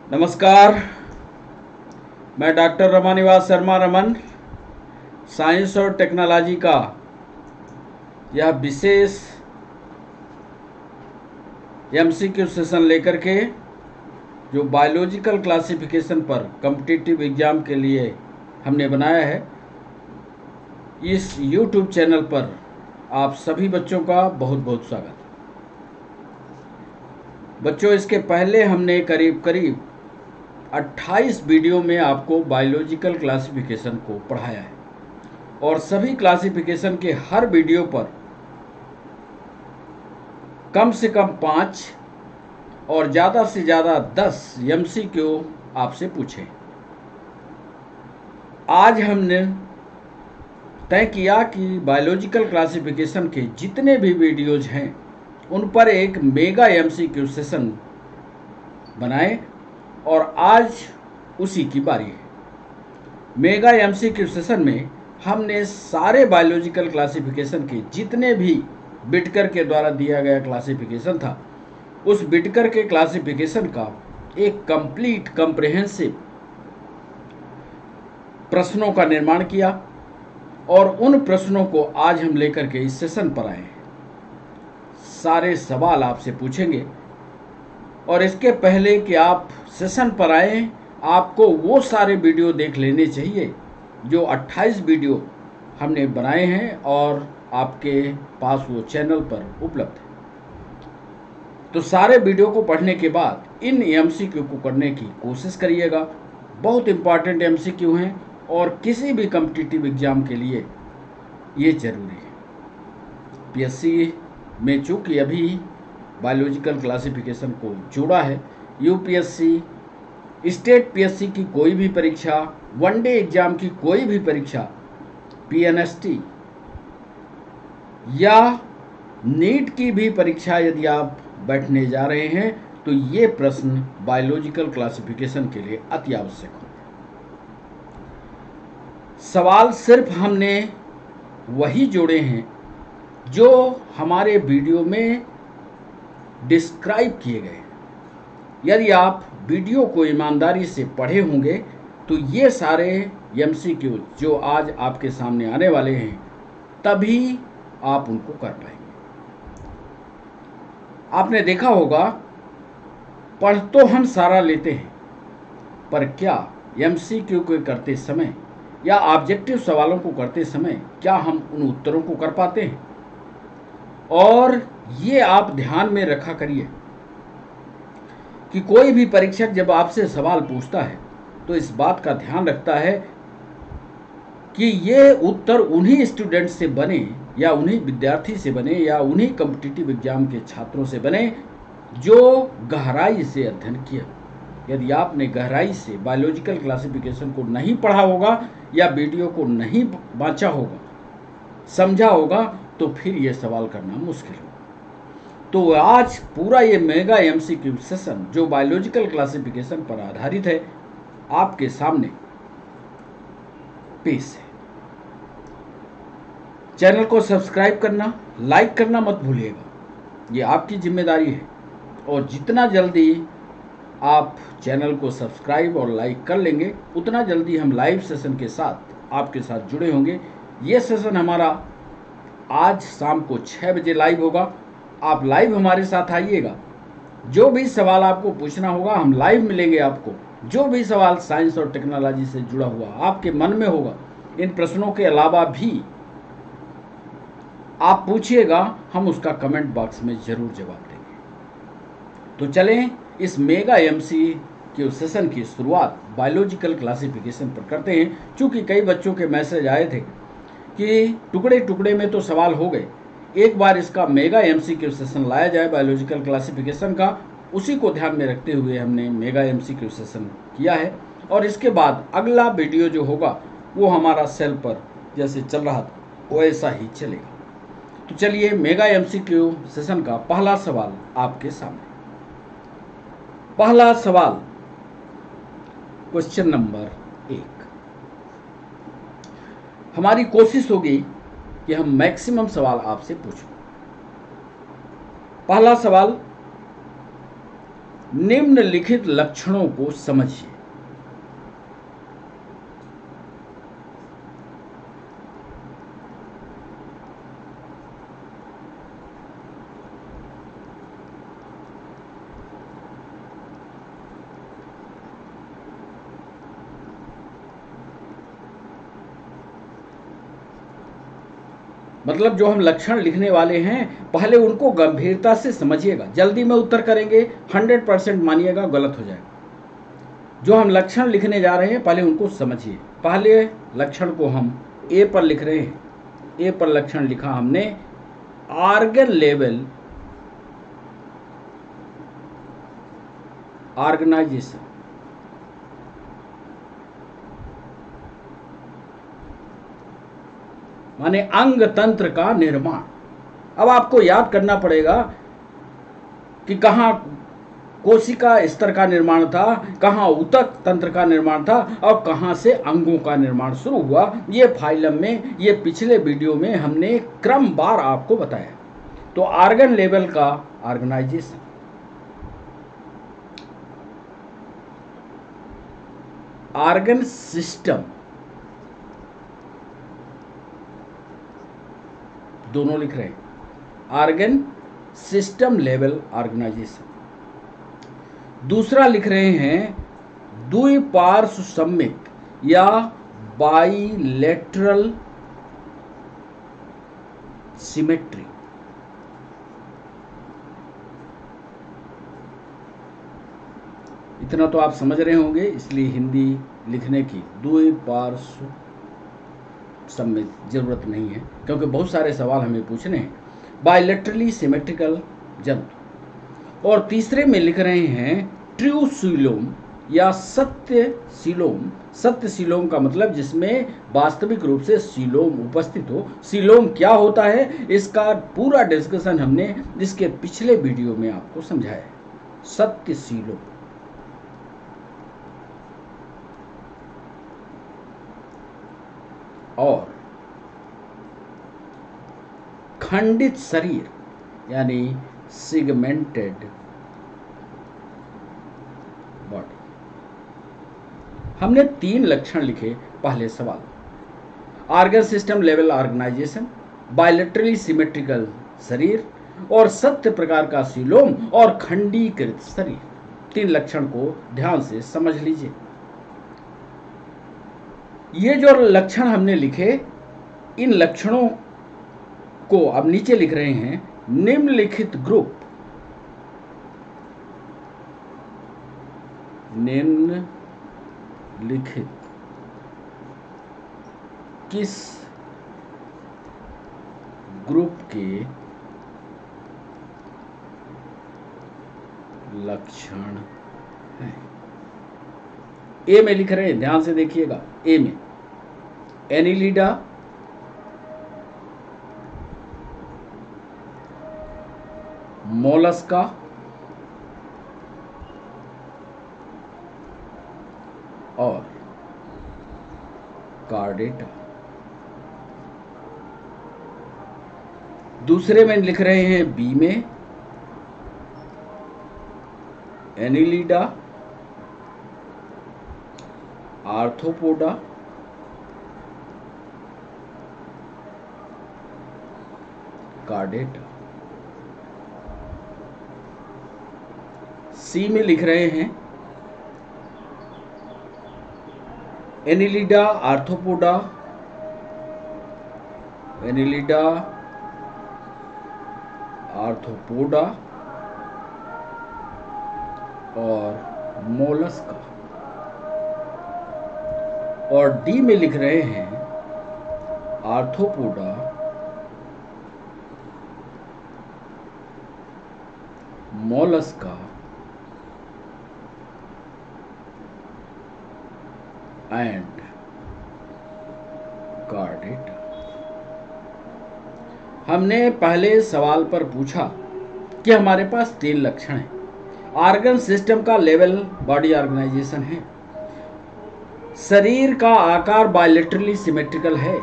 नमस्कार। मैं doctor Ramanivas Sharma Raman science और टेक्नोलॉजी का यह विशेष एमसीक्यू सेशन लेकर के जो बायोलॉजिकल क्लासिफिकेशन पर कॉम्पिटिटिव एग्ज़ाम के लिए हमने बनाया है, इस यूट्यूब चैनल पर आप सभी बच्चों का बहुत बहुत स्वागत। बच्चों, इसके पहले हमने करीब 28 वीडियो में आपको बायोलॉजिकल क्लासिफिकेशन को पढ़ाया है और सभी क्लासिफिकेशन के हर वीडियो पर कम से कम 5 और ज़्यादा से ज़्यादा 10 एमसीक्यू आपसे पूछे। आज हमने तय किया कि बायोलॉजिकल क्लासिफिकेशन के जितने भी वीडियोज हैं उन पर एक मेगा एमसीक्यू सेशन बनाएं और आज उसी की बारी है। मेगा एमसीक्यू सेशन में हमने सारे बायोलॉजिकल क्लासिफिकेशन के जितने भी बिटकर के द्वारा दिया गया क्लासिफिकेशन था, उस बिटकर के क्लासिफिकेशन का एक कंप्लीट कॉम्प्रिहेंसिव प्रश्नों का निर्माण किया और उन प्रश्नों को आज हम लेकर के इस सेशन पर आए हैं। सारे सवाल आपसे पूछेंगे और इसके पहले कि आप सेशन पर आए, आपको वो सारे वीडियो देख लेने चाहिए जो 28 वीडियो हमने बनाए हैं और आपके पास वो चैनल पर उपलब्ध है। तो सारे वीडियो को पढ़ने के बाद इन एमसीक्यू को करने की कोशिश करिएगा। बहुत इंपॉर्टेंट एमसीक्यू हैं और किसी भी कॉम्पिटिटिव एग्जाम के लिए ये जरूरी है। पीएससी में चूँकि अभी बायोलॉजिकल क्लासिफिकेशन को जोड़ा है, यूपीएससी, स्टेट पीएससी की कोई भी परीक्षा, वनडे एग्जाम की कोई भी परीक्षा, पीएनएसटी या नीट की भी परीक्षा यदि आप बैठने जा रहे हैं तो ये प्रश्न बायोलॉजिकल क्लासिफिकेशन के लिए अति आवश्यक है। सवाल सिर्फ हमने वही जोड़े हैं जो हमारे वीडियो में डिस्क्राइब किए गए। यदि आप वीडियो को ईमानदारी से पढ़े होंगे तो ये सारे एमसीक्यू जो आज आपके सामने आने वाले हैं तभी आप उनको कर पाएंगे। आपने देखा होगा, पढ़ तो हम सारा लेते हैं, पर क्या एमसीक्यू को करते समय या ऑब्जेक्टिव सवालों को करते समय क्या हम उन उत्तरों को कर पाते हैं? और ये आप ध्यान में रखा करिए कि कोई भी परीक्षक जब आपसे सवाल पूछता है तो इस बात का ध्यान रखता है कि ये उत्तर उन्हीं स्टूडेंट से बने या उन्हीं विद्यार्थी से बने या उन्हीं कॉम्पिटिटिव एग्जाम के छात्रों से बने जो गहराई से अध्ययन किया। यदि आपने गहराई से बायोलॉजिकल क्लासिफिकेशन को नहीं पढ़ा होगा या वीडियो को नहीं बांचा होगा, समझा होगा, तो फिर ये सवाल करना मुश्किल होगा। तो आज पूरा ये मेगा एमसीक्यू सेशन जो बायोलॉजिकल क्लासिफिकेशन पर आधारित है आपके सामने पेश है। चैनल को सब्सक्राइब करना, लाइक करना मत भूलिएगा, ये आपकी जिम्मेदारी है। और जितना जल्दी आप चैनल को सब्सक्राइब और लाइक कर लेंगे उतना जल्दी हम लाइव सेशन के साथ आपके साथ जुड़े होंगे। ये सेशन हमारा आज शाम को 6 बजे लाइव होगा। आप लाइव हमारे साथ आइएगा। जो भी सवाल आपको पूछना होगा हम लाइव मिलेंगे आपको। जो भी सवाल साइंस और टेक्नोलॉजी से जुड़ा हुआ आपके मन में होगा, इन प्रश्नों के अलावा भी आप पूछिएगा, हम उसका कमेंट बॉक्स में जरूर जवाब देंगे। तो चलें इस मेगा एमसीक्यू सेशन की शुरुआत बायोलॉजिकल क्लासिफिकेशन पर करते हैं। चूँकि कई बच्चों के मैसेज आए थे कि टुकड़े टुकड़े में तो सवाल हो गए, एक बार इसका मेगा एमसीक्यू सेशन लाया जाए बायोलॉजिकल क्लासिफिकेशन का। उसी को ध्यान में रखते हुए हमने मेगा एमसीक्यू सेशन किया है और इसके बाद अगला वीडियो जो होगा वो हमारा सेल पर जैसे चल रहा था वैसा ही चलेगा। तो चलिए मेगा एमसीक्यू सेशन का पहला सवाल आपके सामने। पहला सवाल, क्वेश्चन नंबर 1। हमारी कोशिश होगी कि हम मैक्सिमम सवाल आपसे पूछें। पहला सवाल, निम्नलिखित लक्षणों को समझिए। मतलब जो हम लक्षण लिखने वाले हैं पहले उनको गंभीरता से समझिएगा। जल्दी में उत्तर करेंगे 100% मानिएगा गलत हो जाएगा। जो हम लक्षण लिखने जा रहे हैं पहले उनको समझिए। पहले लक्षण को हम ए पर लिख रहे हैं। ए पर लक्षण लिखा हमने आर्गन लेवल ऑर्गेनाइजेशन। माने अंग तंत्र का निर्माण। अब आपको याद करना पड़ेगा कि कहाँ कोशिका स्तर का निर्माण था, कहाँ ऊतक तंत्र का निर्माण था और कहाँ से अंगों का निर्माण शुरू हुआ। ये फाइलम में, ये पिछले वीडियो में हमने क्रमवार आपको बताया। तो ऑर्गन लेवल का ऑर्गेनाइजेशन, ऑर्गन सिस्टम, दोनों लिख रहे हैं ऑर्गन सिस्टम लेवल ऑर्गेनाइजेशन। दूसरा लिख रहे हैं द्विपार्श्व सममित या बाइलेटरल सिमेट्री। इतना तो आप समझ रहे होंगे, इसलिए हिंदी लिखने की द्विपार्श्व सममित जरूरत नहीं है, क्योंकि बहुत सारे सवाल हमें पूछने हैं। बायलैटरली सिमेट्रिकल जंतु। और तीसरे में लिख रहे हैं ट्रू सीलोम या सत्य सीलोम। सत्य सीलोम का मतलब जिसमें वास्तविक रूप से सीलोम उपस्थित हो। सीलोम क्या होता है इसका पूरा डिस्कशन हमने इसके पिछले वीडियो में आपको समझाया है। सत्य सीलोम। और खंडित शरीर यानी सिगमेंटेड बॉडी। हमने 3 लक्षण लिखे पहले सवाल। Organ system level organisation, bilaterally symmetrical शरीर और सत्य प्रकार का सीलोम और खंडीकृत शरीर। 3 लक्षण को ध्यान से समझ लीजिए। ये जो लक्षण हमने लिखे, इन लक्षणों को अब नीचे लिख रहे हैं निम्नलिखित ग्रुप, निम्नलिखित किस ग्रुप के लक्षण हैं। ए में लिख रहे हैं, ध्यान से देखिएगा। ए में एनिलिडा, मोलस्का, और कार्डेटा। दूसरे में लिख रहे हैं बी में एनिलिडा, आर्थ्रोपोडा, कार्डेटा। सी में लिख रहे हैं एनिलिडा, आर्थ्रोपोडा, एनिलिडा, आर्थ्रोपोडा और मोलस्का। और डी में लिख रहे हैं आर्थ्रोपोडा, मोलस्का एंड कार्डेटा। हमने पहले सवाल पर पूछा कि हमारे पास 3 लक्षण हैं। ऑर्गन सिस्टम का लेवल बॉडी ऑर्गेनाइजेशन है, शरीर का आकार बायलैटरली सिमेट्रिकल है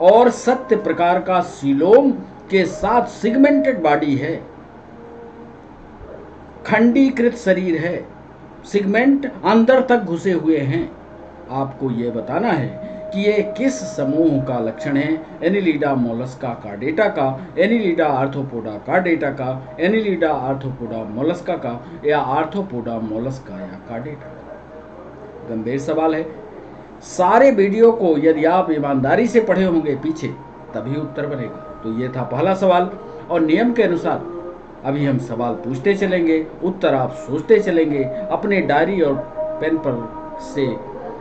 और सत्य प्रकार का सीलोम के साथ सिगमेंटेड बॉडी है। खंडीकृत शरीर है, सेगमेंट अंदर तक घुसे हुए हैं। आपको यह बताना है कि ये किस समूह का लक्षण है, एनिलिडा मोलस्का कार्डेटा का, एनिलिडा आर्थ्रोपोडा कार्डेटा का, एनिलिडा आर्थ्रोपोडा मोलस्का का, या आर्थ्रोपोडा मोलस्का या कार्डेटा का। गंभीर सवाल है। सारे वीडियो को यदि आप ईमानदारी से पढ़े होंगे पीछे, तभी उत्तर बनेगा। तो ये था पहला सवाल, और नियम के अनुसार अभी हम सवाल पूछते चलेंगे, उत्तर आप सोचते चलेंगे, अपने डायरी और पेन पर से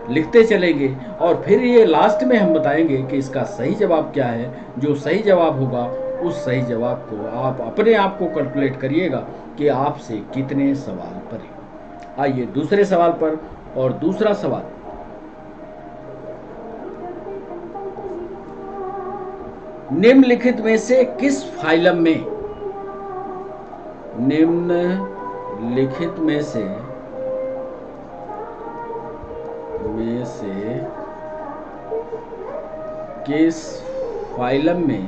लिखते चलेंगे, और फिर ये लास्ट में हम बताएंगे कि इसका सही जवाब क्या है। जो सही जवाब होगा उस सही जवाब को आप अपने आप को कैलकुलेट करिएगा कि आपसे कितने सवाल पड़े। आइए दूसरे सवाल पर। और दूसरा सवाल, निम्नलिखित में से किस फाइलम में, निम्नलिखित में से किस फाइलम में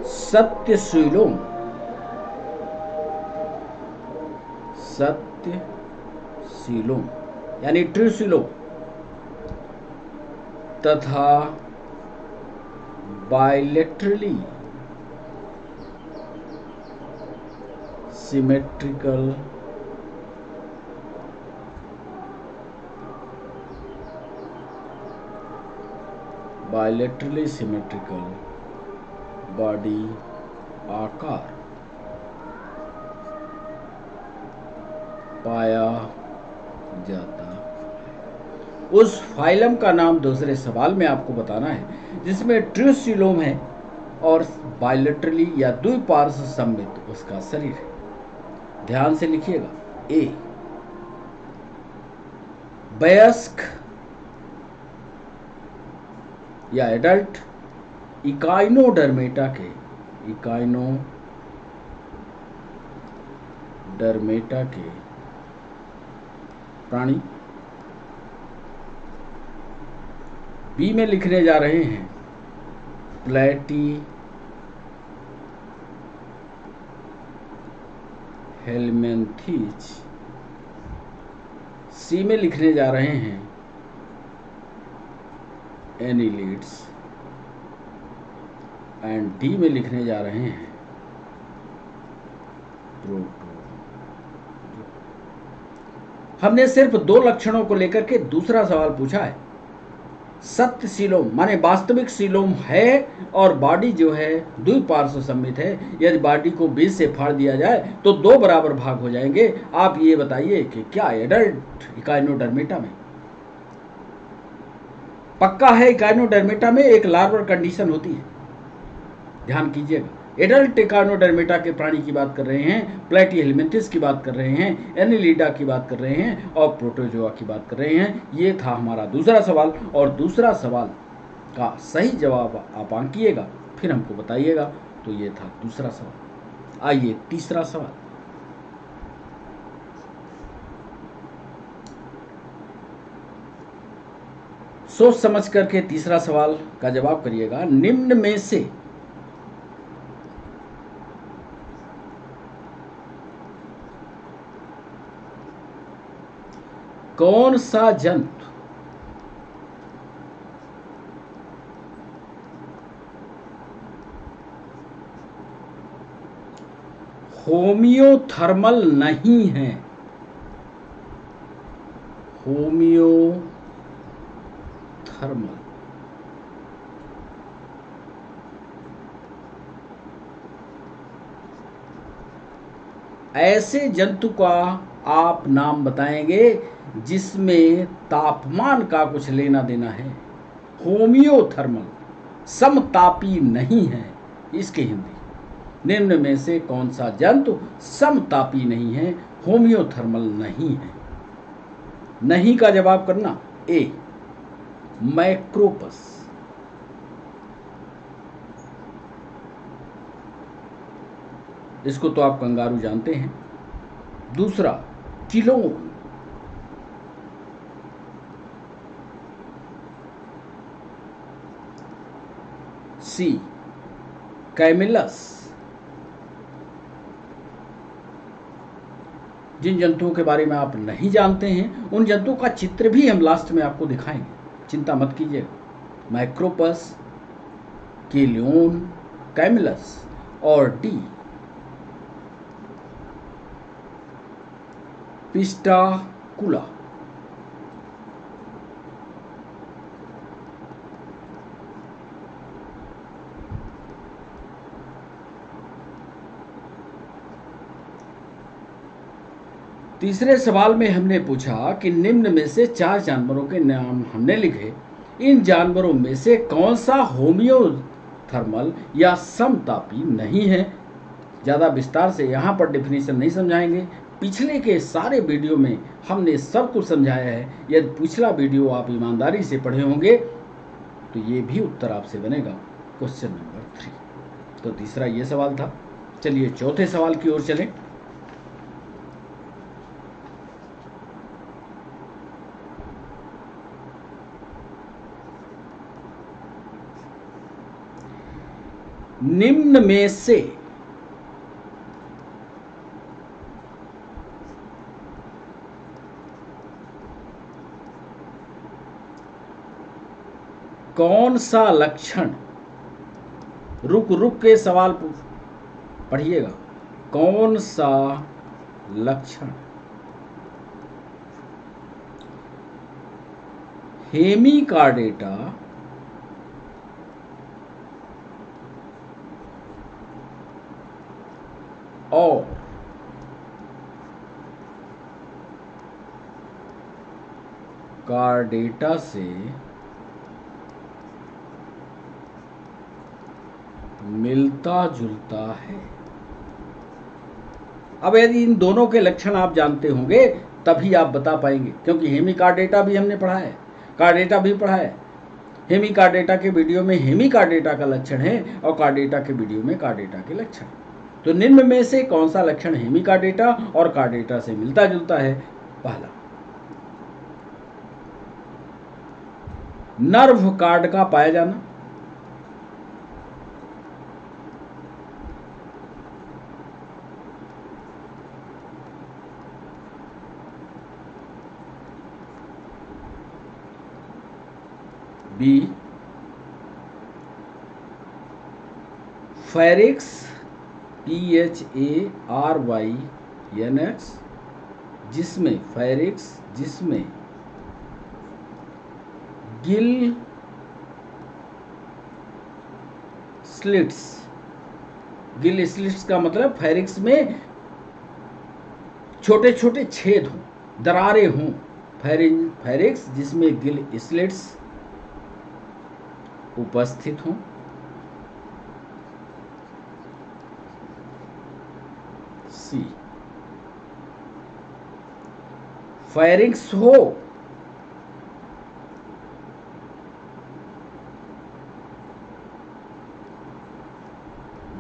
सत्यसीलोम यानी ट्रूसिलोम तथा बायलैटरली सिमेट्रिकल बॉडी आकार पाया जाता है। उस फाइलम का नाम दूसरे सवाल में आपको बताना है जिसमें ट्रूसिलोम है और बायलैटरली या द्विपार्श्व सममित उसका शरीर है। ध्यान से लिखिएगा। ए, वयस्क या एडल्ट इकाइनोडर्मेटा के प्राणी। बी में लिखने जा रहे हैं प्लैटीहेल्मिन्थेस। सी में लिखने जा रहे हैं एनिलिड्स, एंड डी में लिखने जा रहे हैं प्रोटो। हमने सिर्फ दो लक्षणों को लेकर के दूसरा सवाल पूछा है। सत्य सीलोम माने वास्तविक सीलोम है और बॉडी जो है द्विपार्श्व सममित है। यदि बॉडी को बीच से फाड़ दिया जाए तो दो बराबर भाग हो जाएंगे। आप ये बताइए कि क्या एडल्ट इकाइनोडर्मेटा में पक्का है? इकाइनोडर्मेटा में एक लार्वर कंडीशन होती है, ध्यान कीजिएगा। एडल्ट इकाइनोडर्मेटा के प्राणी की बात कर रहे हैं, प्लैटीहेल्मिन्थेस की बात कर रहे हैं, एनिलिडा की बात कर रहे हैं और प्रोटोजोआ की बात कर रहे हैं। ये था हमारा दूसरा सवाल, और दूसरा सवाल का सही जवाब आप आंकिएगा, फिर हमको बताइएगा। तो ये था दूसरा सवाल। आइए तीसरा सवाल। सोच समझ करके तीसरा सवाल का जवाब करिएगा। निम्न में से कौन सा जंतु होमियोथर्मल नहीं है? होमियोथर्मल ऐसे जंतु का आप नाम बताएंगे जिसमें तापमान का कुछ लेना देना है। होमियोथर्मल समतापी नहीं है, इसके हिंदी। निम्न में से कौन सा जंतु समतापी नहीं है, होमियोथर्मल नहीं है? नहीं का जवाब करना। ए, मैक्रोपस। इसको तो आप कंगारू जानते हैं। दूसरा चिलोन। सी, कैमिलस। जिन जंतुओं के बारे में आप नहीं जानते हैं उन जंतुओं का चित्र भी हम लास्ट में आपको दिखाएंगे, चिंता मत कीजिएगा। माइक्रोपस, केलियोन, कैमिलस और डी पिस्टाकुला। तीसरे सवाल में हमने पूछा कि निम्न में से 4 जानवरों के नाम हमने लिखे, इन जानवरों में से कौन सा होमियोथर्मल या समतापी नहीं है। ज़्यादा विस्तार से यहाँ पर डेफिनेशन नहीं समझाएंगे, पिछले के सारे वीडियो में हमने सब कुछ समझाया है। यदि पिछला वीडियो आप ईमानदारी से पढ़े होंगे तो ये भी उत्तर आपसे बनेगा। Question number 3। तो तीसरा ये सवाल था। चलिए चौथे सवाल की ओर चलें। निम्न में से कौन सा लक्षण, रुक रुक के सवाल पढ़िएगा, कौन सा लक्षण हेमिकार्डेटा और कार्डेटा से मिलता जुलता है। अब यदि इन दोनों के लक्षण आप जानते होंगे तभी आप बता पाएंगे, क्योंकि हेमिकार्डेटा भी हमने पढ़ा है, कार्डेटा भी पढ़ा है। हेमिकार्डेटा के वीडियो में हेमिकार्डेटा का लक्षण है और कार्डेटा के वीडियो में कार्डेटा के लक्षण। तो निम्न में से कौन सा लक्षण हेमिकार्डेटा और कार्डेटा से मिलता जुलता है। पहला, नर्व कार्ड का पाया जाना। बी, फेरिक्स PHARYNX, जिसमें फेरिक्स, जिसमें गिल स्लिट्स, गिल स्लिट्स का मतलब फेरिक्स में छोटे छोटे छेद हों, दरारें हों। फेरिक्स जिसमें गिल स्लिट्स उपस्थित हों। सी, फेरिंक्स हो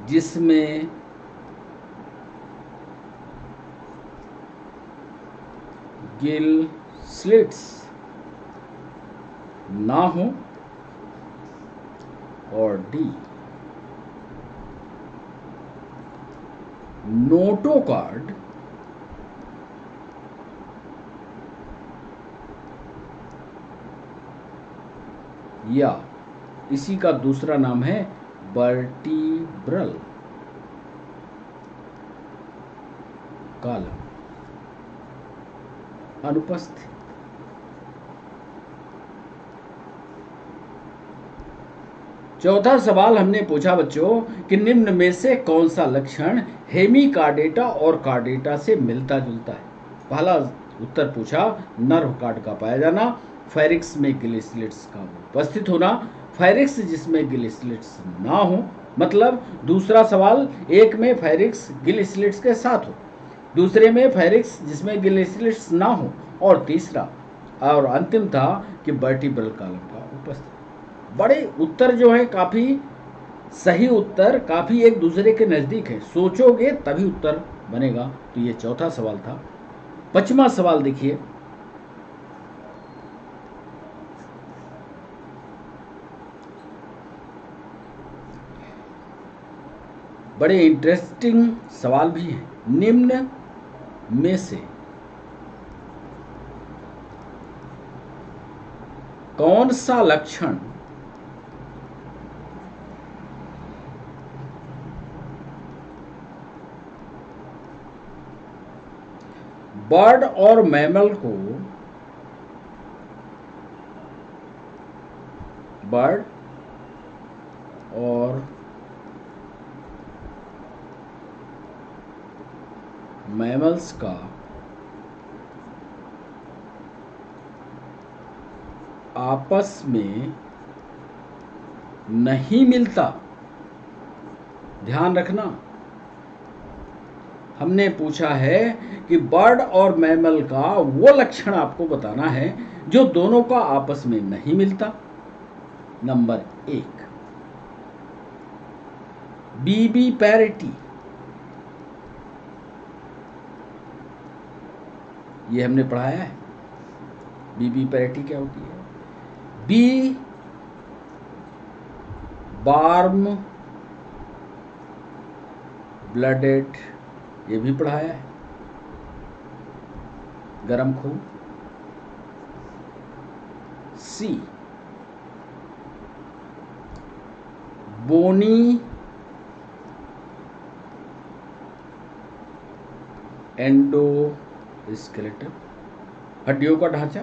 जिसमें गिल स्लिट्स ना हो। और डी, नोटोकार्ड या इसी का दूसरा नाम है वर्टिब्रल कॉलम अनुपस्थित। चौथा सवाल हमने पूछा बच्चों कि निम्न में से कौन सा लक्षण हेमिकार्डेटा और कार्डेटा से मिलता जुलता है। पहला उत्तर पूछा नर्व कार्ड का पाया जाना, फेरिक्स में गिल स्लिट्स का उपस्थित होना, फेरिक्स जिसमें गिल स्लिट्स ना हो। मतलब दूसरा सवाल, एक में फेरिक्स गिल स्लिट्स के साथ हो, दूसरे में फेरिक्स जिसमें गिल स्लिट्स ना हो, और तीसरा और अंतिम था कि वर्टिब्रल कॉलम का उपस्थित। बड़े उत्तर जो है काफ़ी सही उत्तर, काफ़ी एक दूसरे के नज़दीक है, सोचोगे तभी उत्तर बनेगा। तो ये चौथा सवाल था। पांचवा सवाल देखिए, बड़े इंटरेस्टिंग सवाल भी हैं। निम्न में से कौन सा लक्षण बर्ड और मैमल को बर्ड और मैमल्स का आपस में नहीं मिलता। ध्यान रखना, हमने पूछा है कि बर्ड और मैमल का वो लक्षण आपको बताना है जो दोनों का आपस में नहीं मिलता। नंबर 1, बीबी पैरिटी। ये हमने पढ़ाया है। बीबी पैरिटी क्या होती है? बी वार्म ब्लडेड, ये भी पढ़ाया है। गरम खून। सी बोनी एंडोस्केलेटन, हड्डियों का ढांचा,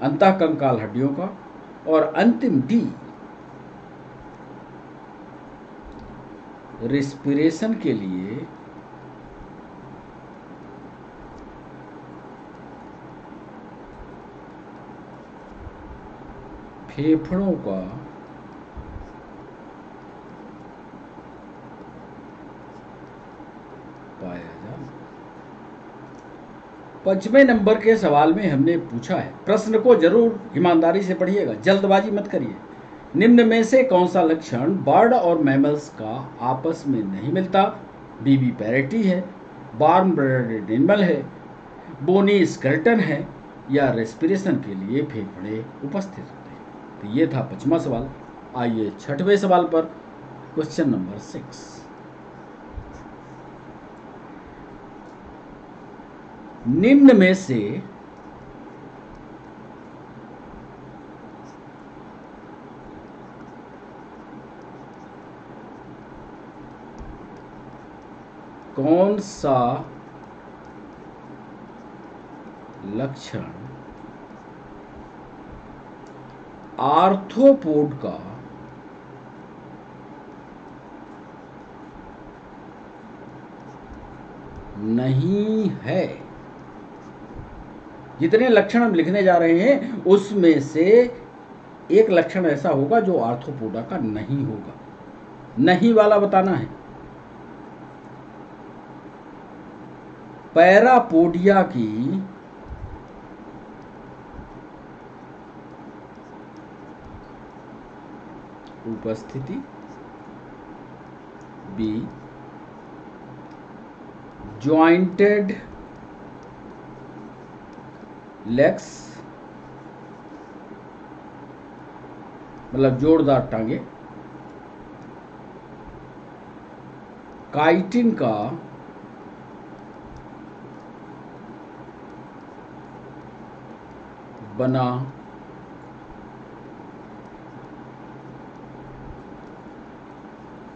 अंतःकंकाल हड्डियों का। और अंतिम डी रिस्पिरेशन के लिए फेफड़ों का पाया जाना। 5वें नंबर के सवाल में हमने पूछा है, प्रश्न को जरूर ईमानदारी से पढ़िएगा, जल्दबाजी मत करिए। निम्न में से कौन सा लक्षण बर्ड और मैमल्स का आपस में नहीं मिलता? बीबी पैरिटी है, वार्म ब्लडेड एनिमल है, बोनी स्केलेटन है, या रेस्पिरेशन के लिए फेफड़े उपस्थित होते हैं। तो ये था 5वां सवाल। आइए 6वें सवाल पर, क्वेश्चन नंबर 6। निम्न में से कौन सा लक्षण आर्थ्रोपोड का नहीं है? जितने लक्षण हम लिखने जा रहे हैं उसमें से एक लक्षण ऐसा होगा जो आर्थ्रोपोडा का नहीं होगा। नहीं वाला बताना है। पैरापोडिया की उपस्थिति, बी जॉइंटेड लेग्स, मतलब जोरदार टांगे, काइटिन का बना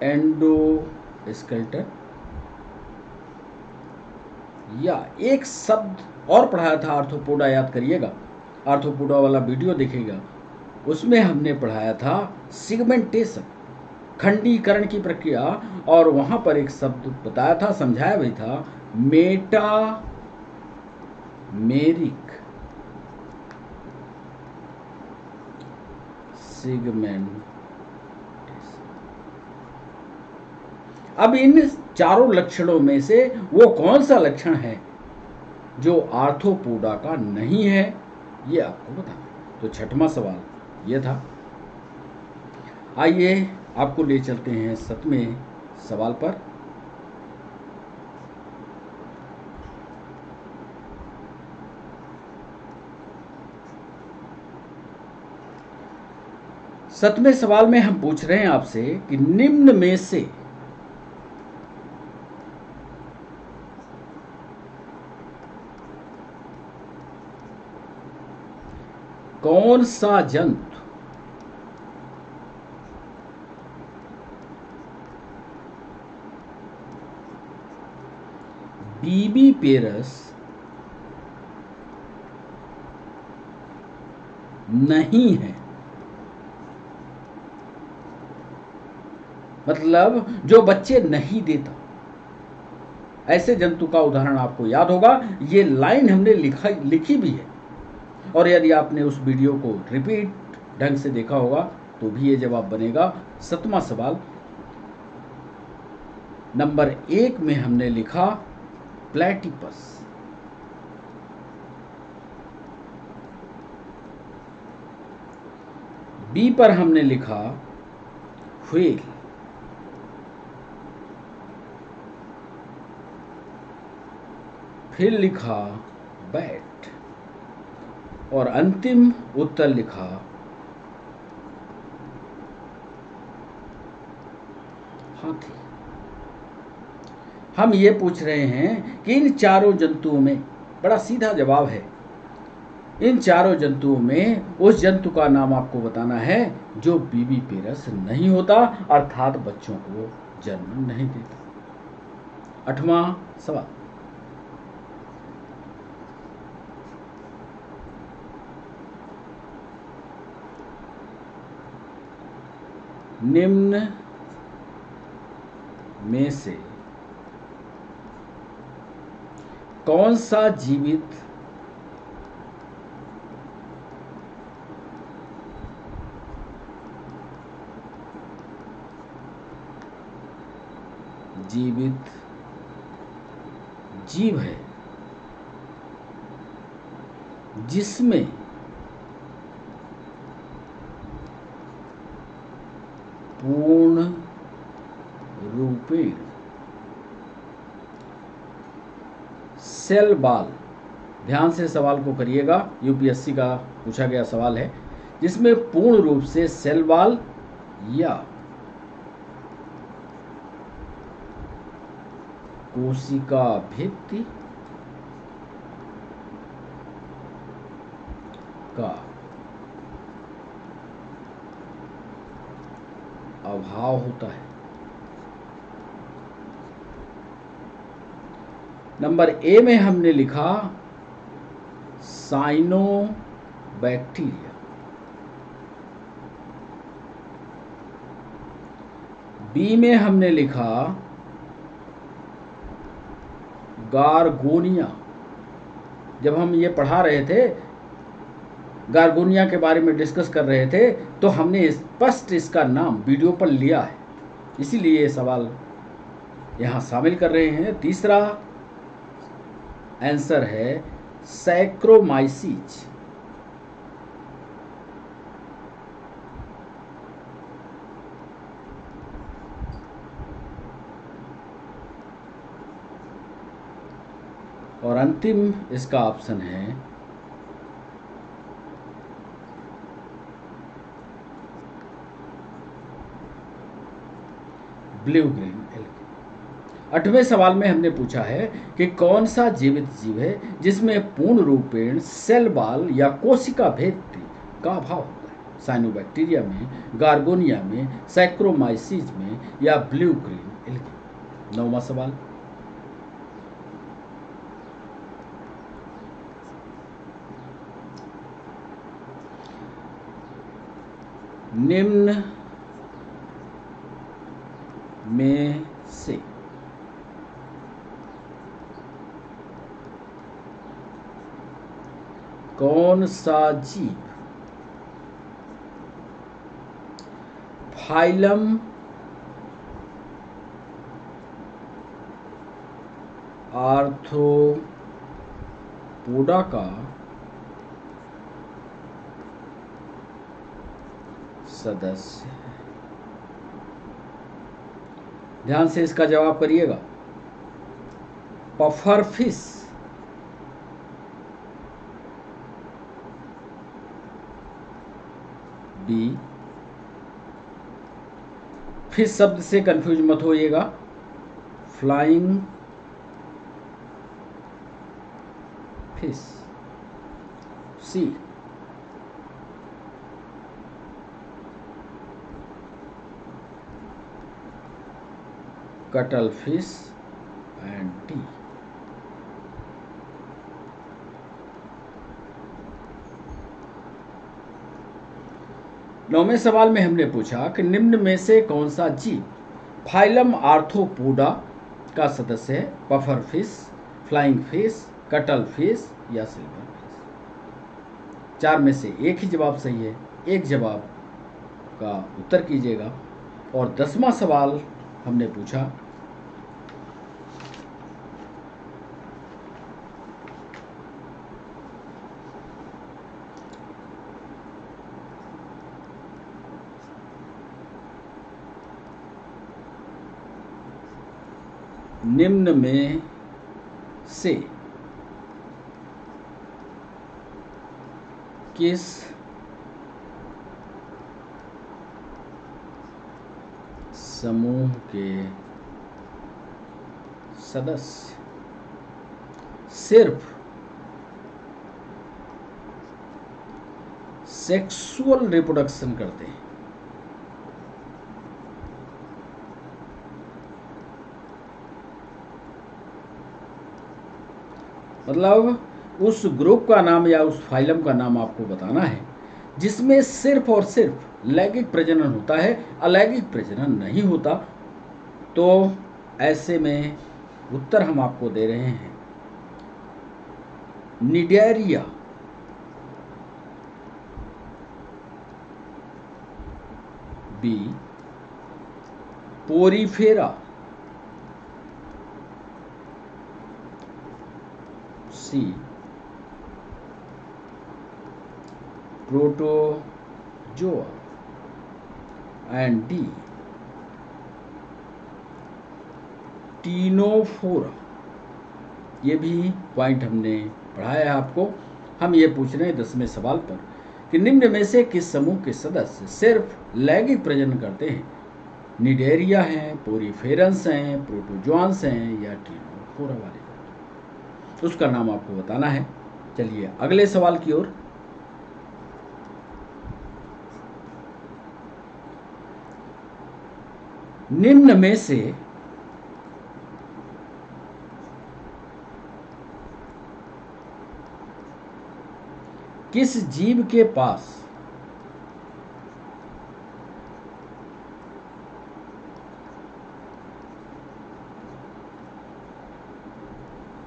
एंडोस्केलेटन, या एक शब्द और पढ़ाया था आर्थ्रोपोडा, याद करिएगा, आर्थ्रोपोडा वाला वीडियो देखिएगा, उसमें हमने पढ़ाया था सिगमेंटेशन, खंडीकरण की प्रक्रिया, और वहां पर एक शब्द बताया था, समझाया भी था, मेटामेरिक सिगमेंटेशन। अब इन चारों लक्षणों में से वो कौन सा लक्षण है जो आर्थ्रोपोडा का नहीं है, ये आपको बताना। तो 6वां सवाल ये था। आइए आपको ले चलते हैं 7वें सवाल पर। सातवें सवाल में हम पूछ रहे हैं आपसे कि निम्न में से कौन सा जंतु बीबीपेरस नहीं है? मतलब जो बच्चे नहीं देता, ऐसे जंतु का उदाहरण आपको याद होगा। ये लाइन हमने लिखी भी है, और यदि आपने उस वीडियो को रिपीट ढंग से देखा होगा तो भी ये जवाब बनेगा। 7वां सवाल, नंबर 1 में हमने लिखा प्लेटिपस, बी पर हमने लिखा व्हेल, फिर लिखा बैट, और अंतिम उत्तर लिखा हाथी। हम ये पूछ रहे हैं कि इन चारों जंतुओं में, बड़ा सीधा जवाब है, इन चारों जंतुओं में उस जंतु का नाम आपको बताना है जो बीबीपेरस नहीं होता, अर्थात बच्चों को जन्म नहीं देता। 8वां सवाल, निम्न में से कौन सा जीवित जीव है जिसमें पूर्ण रूपेण सेल बाल, ध्यान से सवाल को करिएगा, यूपीएससी का पूछा गया सवाल है, जिसमें पूर्ण रूप से सेल बाल या कोशिका भित्ति का अभाव होता है। नंबर ए में हमने लिखा साइनोबैक्टीरिया, बी में हमने लिखा गार्गोनिया। जब हम ये पढ़ा रहे थे, गार्गोनिया के बारे में डिस्कस कर रहे थे, तो हमने स्पष्ट इसका नाम वीडियो पर लिया है, इसीलिए ये सवाल यहाँ शामिल कर रहे हैं। तीसरा आंसर है सैक्रोमाइसीज, और अंतिम इसका ऑप्शन है ब्लू ग्रीन एल्गी। 8वें सवाल में हमने पूछा है कि कौन सा जीवित जीव है जिसमें पूर्ण रूपेण सेल बाल या कोशिका भित्ति का अभाव होता है? साइनोबैक्टीरिया में, गार्गोनिया में, सैक्रोमाइसीज में, या ब्लू ग्रीन एल्गी। 9वां सवाल, निम्न में से कौन सा जीव फाइलम आर्थ्रोपोडा का सदस्य है? ध्यान से इसका जवाब करिएगा। Puffer fish, B. फिश शब्द से कंफ्यूज मत होइएगा, flying fish, C. Cuttle fish and T. नौवें सवाल में हमने पूछा कि निम्न में से कौन सा जीव फाइलम आर्थ्रोपोडा का सदस्य है? Puffer fish, flying fish, cuttle fish या सिल्वर फिश। 4 में से एक ही जवाब सही है, एक जवाब का उत्तर कीजिएगा। और 10वां सवाल हमने पूछा निम्न में से किस समूह के सदस्य सिर्फ सेक्सुअल रिप्रोडक्शन करते हैं? मतलब उस ग्रुप का नाम या उस फाइलम का नाम आपको बताना है जिसमें सिर्फ और सिर्फ लैंगिक प्रजनन होता है, अलैंगिक प्रजनन नहीं होता। तो ऐसे में उत्तर हम आपको दे रहे हैं Cnidaria, B Porifera, C Protozoa and D Ctenophora. ये भी पॉइंट हमने पढ़ाया है आपको। हम ये पूछ रहे हैं 10वें सवाल पर कि निम्न में से किस समूह के सदस्य सिर्फ लैंगिक प्रजनन करते हैं? निडेरिया हैं, पोरीफेरंस हैं, प्रोटोजोआंस हैं या टीनोफोरा वाले? उसका नाम आपको बताना है। चलिए अगले सवाल की ओर। निम्न में से किस जीव के पास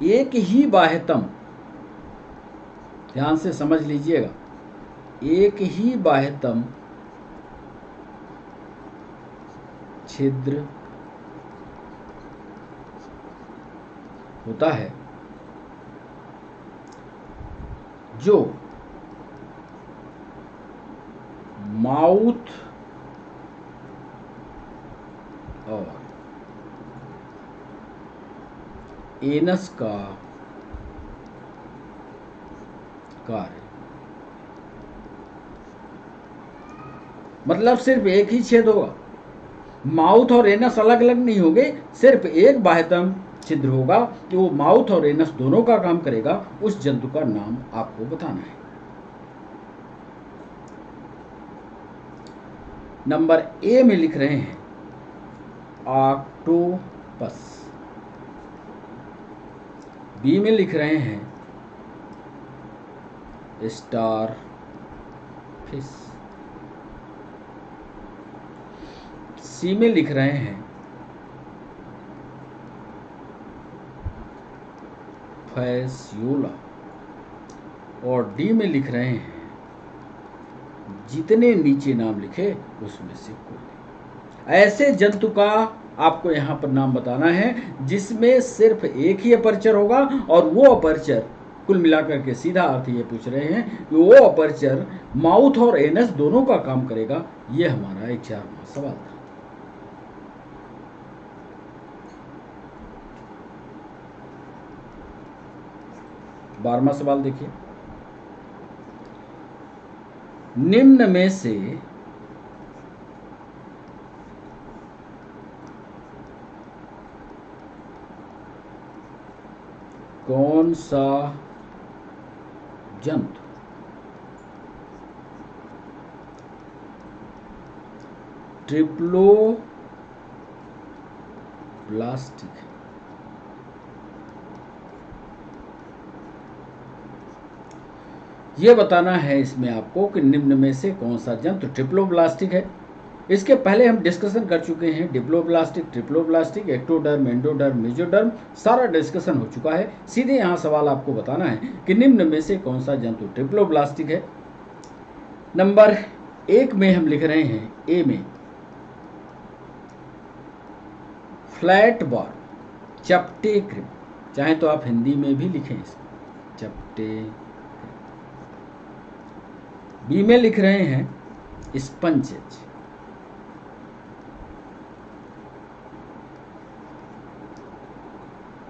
एक ही बाह्यतम, ध्यान से समझ लीजिएगा, एक ही बाह्यतम छिद्र होता है जो माउथ और एनस का कार्य? मतलब सिर्फ एक ही छेद होगा, माउथ और एनस अलग अलग नहीं होंगे, सिर्फ एक बाह्यतम छिद्र होगा कि वो माउथ और एनस दोनों का काम करेगा। उस जंतु का नाम आपको बताना है। नंबर ए में लिख रहे हैं ऑक्टोपस, बी में लिख रहे हैं स्टार फिश, सी में लिख रहे हैं फैसियोला और डी में लिख रहे हैं, जितने नीचे नाम लिखे उसमें से कोई। ऐसे जंतु का आपको यहाँ पर नाम बताना है जिसमें सिर्फ एक ही अपर्चर होगा और वो अपर्चर, कुल मिलाकर के सीधा अर्थ ये पूछ रहे हैं कि वो अपर्चर माउथ और एनस दोनों का काम करेगा। ये हमारा 11वां सवाल था। बारहवां सवाल देखिए, निम्न में से कौन सा जंतु ब्लास्टिक है। ये बताना है इसमें आपको कि निम्न में से कौन सा जंतु ट्रिप्लोब्लास्टिक है। इसके पहले हम डिस्कशन कर चुके हैं diploblastic, triploblastic, ectoderm, endoderm, mesoderm, सारा डिस्कशन हो चुका है। सीधे यहाँ सवाल आपको बताना है कि निम्न में से कौन सा जंतु ट्रिप्लोब्लास्टिक है। नंबर 1 में हम लिख रहे हैं, ए में फ्लैट बार, चपटे कृमि, चाहे तो आप हिंदी में भी लिखें इसको, चपटे। बी में लिख रहे हैं स्पंजेज,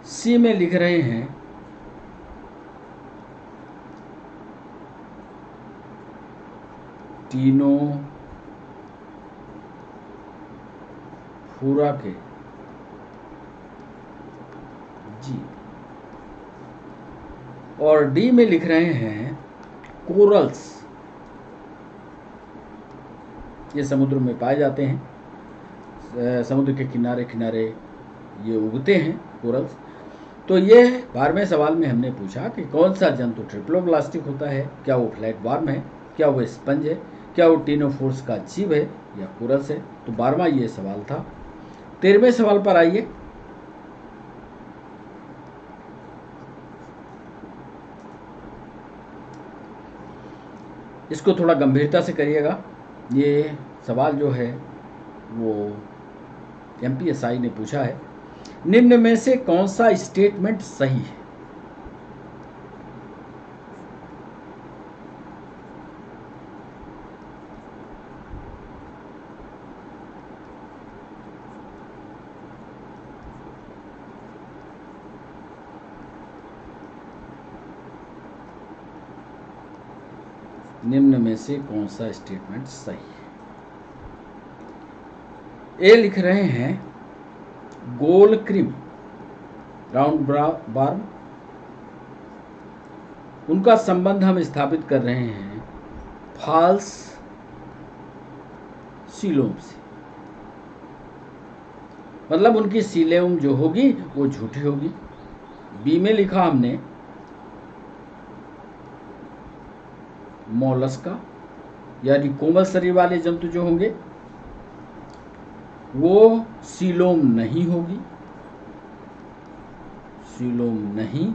सी में लिख रहे हैं टीनो फूरा के जी, और डी में लिख रहे हैं कोरल्स। ये समुद्र में पाए जाते हैं, समुद्र के किनारे किनारे ये उगते हैं कोरल्स। तो ये 12वें सवाल में हमने पूछा कि कौन सा जंतु ट्रिप्लोब्लास्टिक होता है, क्या वो फ्लैट वार्म है, क्या वो स्पंज है, क्या वो टीनोफोर्स का जीव है या कोरल्स है। तो 12वां ये सवाल था। 13वें सवाल पर आइए। इसको थोड़ा गंभीरता से करिएगा। ये सवाल जो है वो MPSI ने पूछा है, निम्न में से कौन सा स्टेटमेंट सही है। निम्न में से कौन सा स्टेटमेंट सही है। ए लिख रहे हैं गोल क्रिम, राउंड बार्म, उनका संबंध हम स्थापित कर रहे हैं फॉल्स सीलोम से, मतलब उनकी सीलोम जो होगी वो झूठी होगी। बी में लिखा हमने मोलस्का, यानी कोमल शरीर वाले जंतु जो होंगे वो सीलोम नहीं होगी, सीलोम नहीं,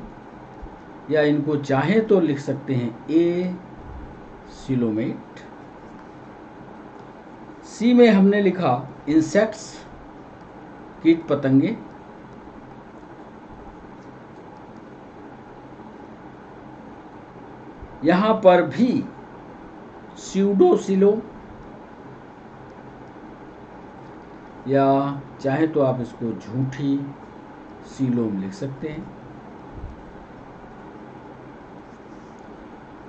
या इनको चाहे तो लिख सकते हैं ए सीलोमेट। सी में हमने लिखा इंसेक्ट्स, कीट पतंगे, यहां पर भी स्यूडोसिलोम, या चाहे तो आप इसको झूठी सीलोम लिख सकते हैं।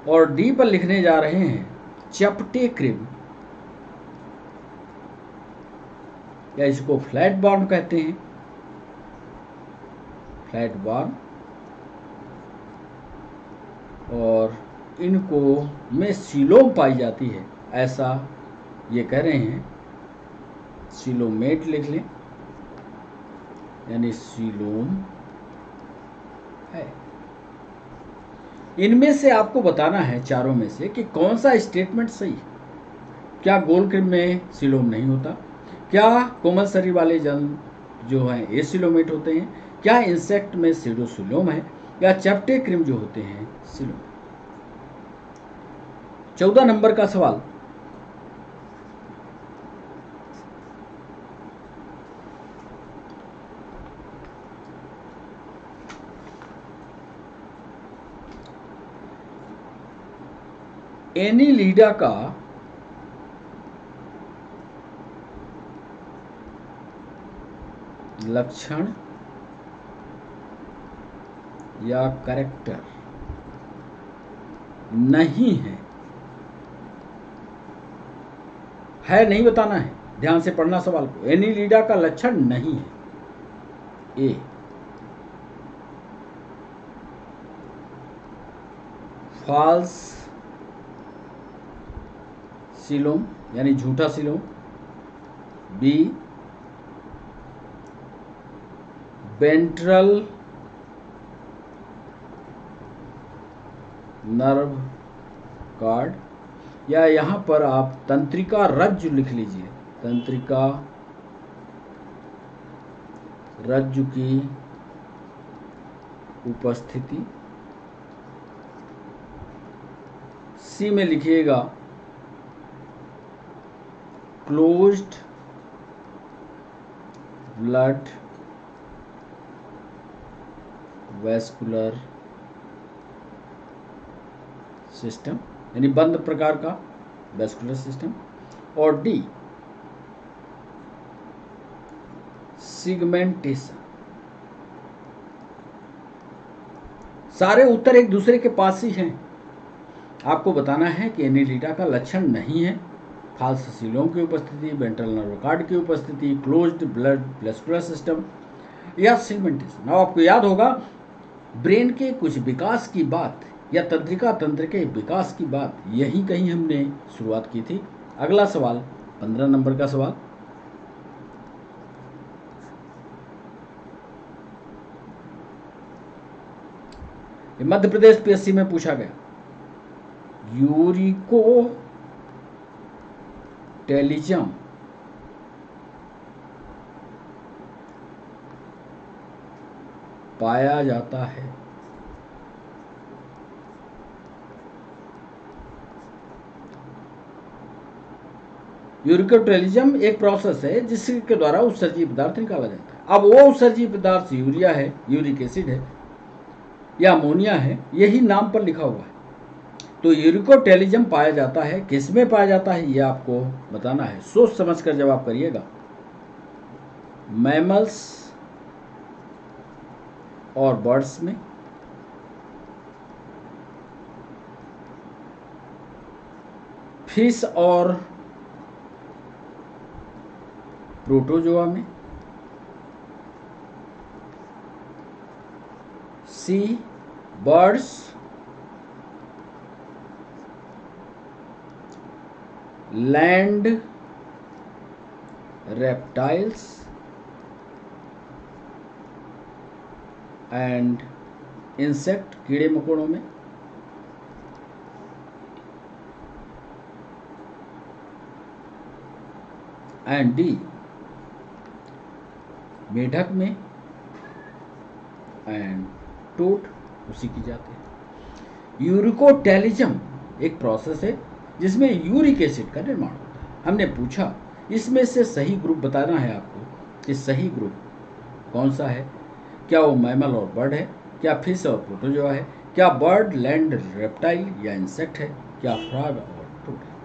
और डी पर लिखने जा रहे हैं चपटे क्रिम, या इसको फ्लैट बॉर्म कहते हैं, फ्लैट बॉर्म। और इनको में सीलोम पाई जाती है, ऐसा ये कह रहे हैं। सीलोमेट लिख लें, यानी सीलोम है। इनमें से आपको बताना है चारों में से कि कौन सा स्टेटमेंट सही है। क्या गोल क्रिम में सीलोम नहीं होता, क्या कोमल शरीर वाले जंतु जो हैं एसिलोमेट होते हैं, क्या इंसेक्ट में सीडोसिलोम है, या चपटे क्रिम जो होते हैं सीलोम। 14 नंबर का सवाल, एनीलिडा का लक्षण या कैरेक्टर नहीं है नहीं बताना है, ध्यान से पढ़ना सवाल को। एनीलिडा का लक्षण नहीं है। ए फॉल्स सीलोम, यानी झूठा coelom. B ventral nerve cord, या यहाँ पर आप तंत्रिका रज्जु लिख लीजिए, तंत्रिका रज्जु की उपस्थिति। सी में लिखिएगा क्लोज्ड ब्लड वैस्कुलर सिस्टम, यानी बंद प्रकार का वैस्कुलर सिस्टम। और डी सिगमेंटेशन। सारे उत्तर एक दूसरे के पास ही हैं। आपको बताना है कि एनीलिटा का लक्षण नहीं है फाल्स सीलों की उपस्थिति, वेंट्रल नर्व कार्ड की उपस्थिति, क्लोज्ड ब्लड वैस्कुलर सिस्टम या सिगमेंटेशन। अब आपको याद होगा ब्रेन के कुछ विकास की बात या तंत्रिका तंत्र के विकास की बात यहीं कहीं हमने शुरुआत की थी। अगला सवाल 15 नंबर का सवाल, मध्य प्रदेश पीएससी में पूछा गया। यूरिकोटेलिज्म पाया जाता है। यूरिकोटेलिज्म एक प्रोसेस है जिसके द्वारा उत्सर्जी पदार्थ निकाला जाता है। अब वो उत्सर्जी पदार्थ यूरिया है, यूरिक एसिड है या अमोनिया है, यही नाम पर लिखा हुआ है। तो यूरिकोटेलिज्म पाया जाता है, किसमें पाया जाता है ये आपको बताना है। सोच समझ कर जवाब करिएगा। मैमल्स और बर्ड्स में, फिश और प्रोटोजोआ में, sea birds land reptiles and insect कीड़े मकोड़ों में, एंड डी मेढक में, एंड टोट उसी की जाती है। यूरिकोटेलिज्म एक प्रोसेस है जिसमें यूरिक एसिड का निर्माण होता है। हमने पूछा इसमें से सही ग्रुप बताना है आपको कि सही ग्रुप कौन सा है। क्या वो मैमल और बर्ड है, क्या फिश और प्रोटोजोआ है, क्या बर्ड लैंड रेप्टाइल या इंसेक्ट है, क्या फ्रॉग और टोट है।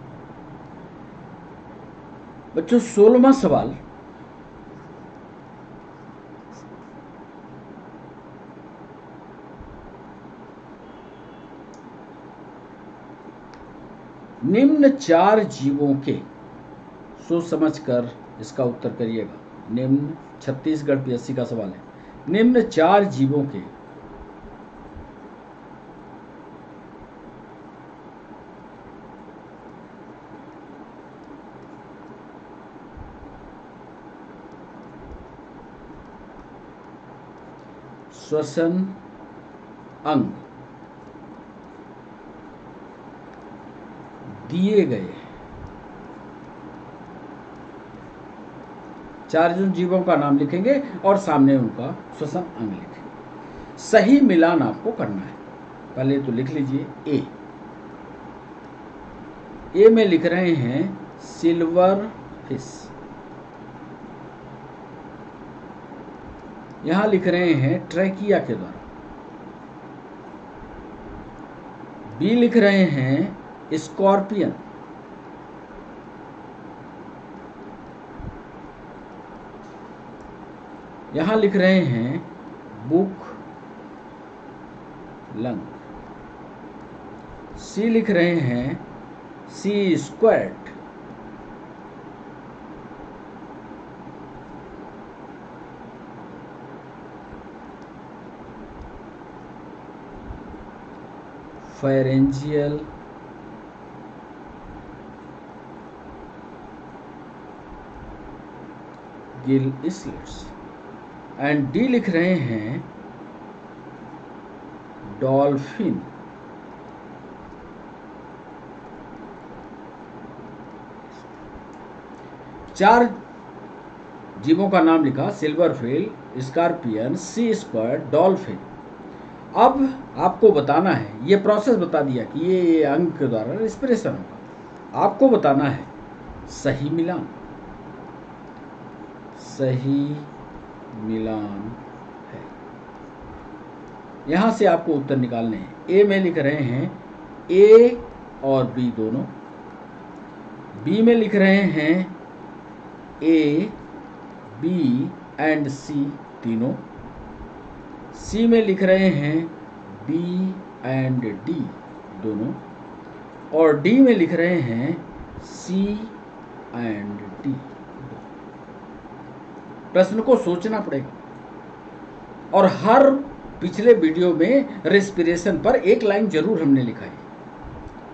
बच्चों 16वां सवाल, निम्न 4 जीवों के, सोच समझकर इसका उत्तर करिएगा। निम्न छत्तीसगढ़ पीएससी का सवाल है। निम्न 4 जीवों के श्वसन अंग दिए गए 4 जीवों का नाम लिखेंगे और सामने उनका श्वसन अंग लिखेंगे। सही मिलान आपको करना है। पहले तो लिख लीजिए ए में लिख रहे हैं सिल्वर फिश, यहां लिख रहे हैं ट्रैकिया के द्वारा। बी लिख रहे हैं स्कॉर्पियन, यहां लिख रहे हैं बुक लंग। सी लिख रहे हैं sea squid, pharyngeal gill slits. And D लिख रहे हैं डॉल्फिन। चार जीवों का नाम लिखा, silverfish, scorpion, sea squid, dolphin. अब आपको बताना है, ये प्रोसेस बता दिया कि ये अंक के द्वारा रेस्पिरेशन होगा। आपको बताना है सही मिलान, सही मिलान है। यहां से आपको उत्तर निकालने हैं। ए में लिख रहे हैं ए और बी दोनों, बी में लिख रहे हैं ए, बी एंड सी तीनों, सी में लिख रहे हैं बी एंड डी दोनों, और डी में लिख रहे हैं सी एंड डी। प्रश्न को सोचना पड़ेगा। और हर पिछले वीडियो में रेस्पिरेशन पर एक लाइन जरूर हमने लिखा है।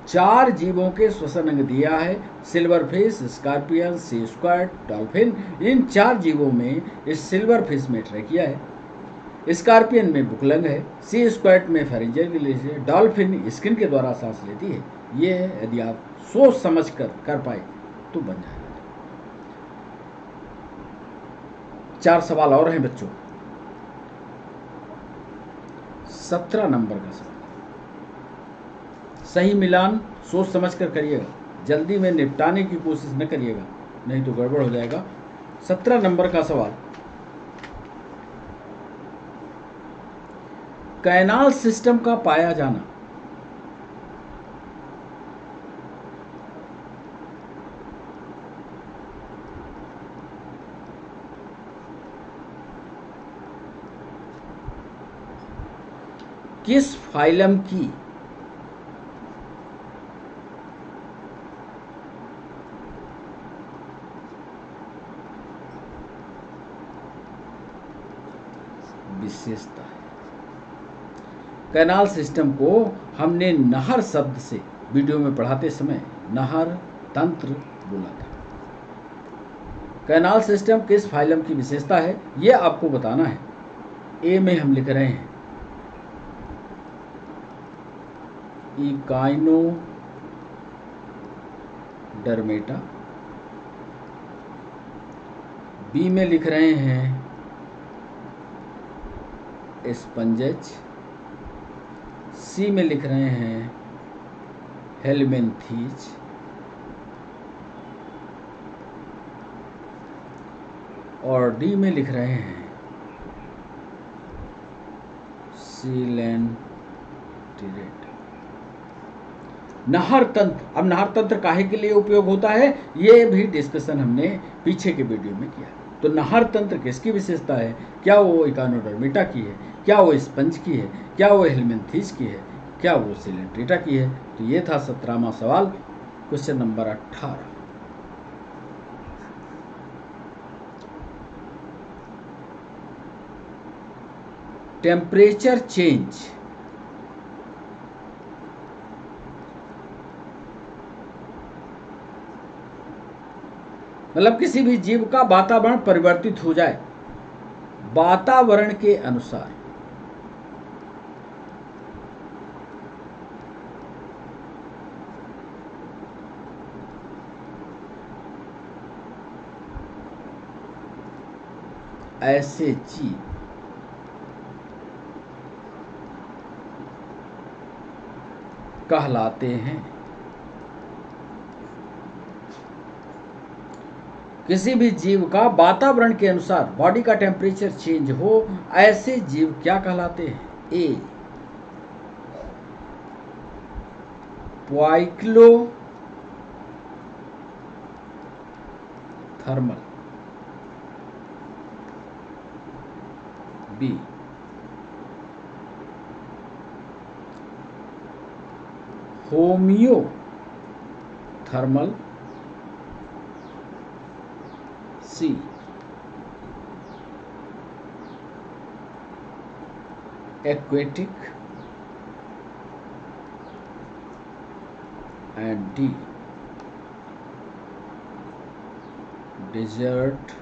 चार जीवों के श्वसन अंग दिया है, silverfish, scorpion, sea squid, dolphin. इन चार जीवों में इस सिल्वरफिश में ट्रैकिया है, स्कॉर्पियन में बुकलंग है, सी स्क्वायड में फेरिंजियल ग्लैंड है, डॉल्फिन स्किन के द्वारा सांस लेती है। ये यदि आप सोच समझ कर पाए तो बन जाएगा। 4 सवाल और हैं बच्चों। 17 नंबर का सवाल, सही मिलान सोच समझ कर करिएगा, जल्दी में निपटाने की कोशिश न करिएगा, नहीं तो गड़बड़ हो जाएगा। 17 नंबर का सवाल, कैनाल सिस्टम का पाया जाना किस फाइलम की विशेषता है? कैनाल सिस्टम को हमने नहर शब्द से वीडियो में पढ़ाते समय नहर तंत्र बोला था। कैनाल सिस्टम किस फाइलम की विशेषता है यह आपको बताना है। ए में हम लिख रहे हैं इकाइनोडर्मेटा, बी में लिख रहे हैं स्पंजेज, सी में लिख रहे हैं हेलमिंथीज, और डी में लिख रहे हैं सीलेंटिरेट। नहर तंत्र, अब नहर तंत्र काहे के लिए उपयोग होता है ये भी डिस्कशन हमने पीछे के वीडियो में किया। तो नहर तंत्र किसकी विशेषता है? क्या वो इकाइनोडर्मेटा की है, क्या वो स्पंज की है, क्या वो हेलमिंथीज की है, क्या वो सीलेंट्रेटा की है? तो ये था 17वां सवाल, क्वेश्चन नंबर 18। टेम्परेचर चेंज मतलब किसी भी जीव का वातावरण परिवर्तित हो जाए वातावरण के अनुसार। ऐसे जीव कहलाते हैं। किसी भी जीव का वातावरण के अनुसार बॉडी का टेम्परेचर चेंज हो, ऐसे जीव क्या कहलाते हैं? A poikilothermal, B homeothermal, C aquatic, and D desert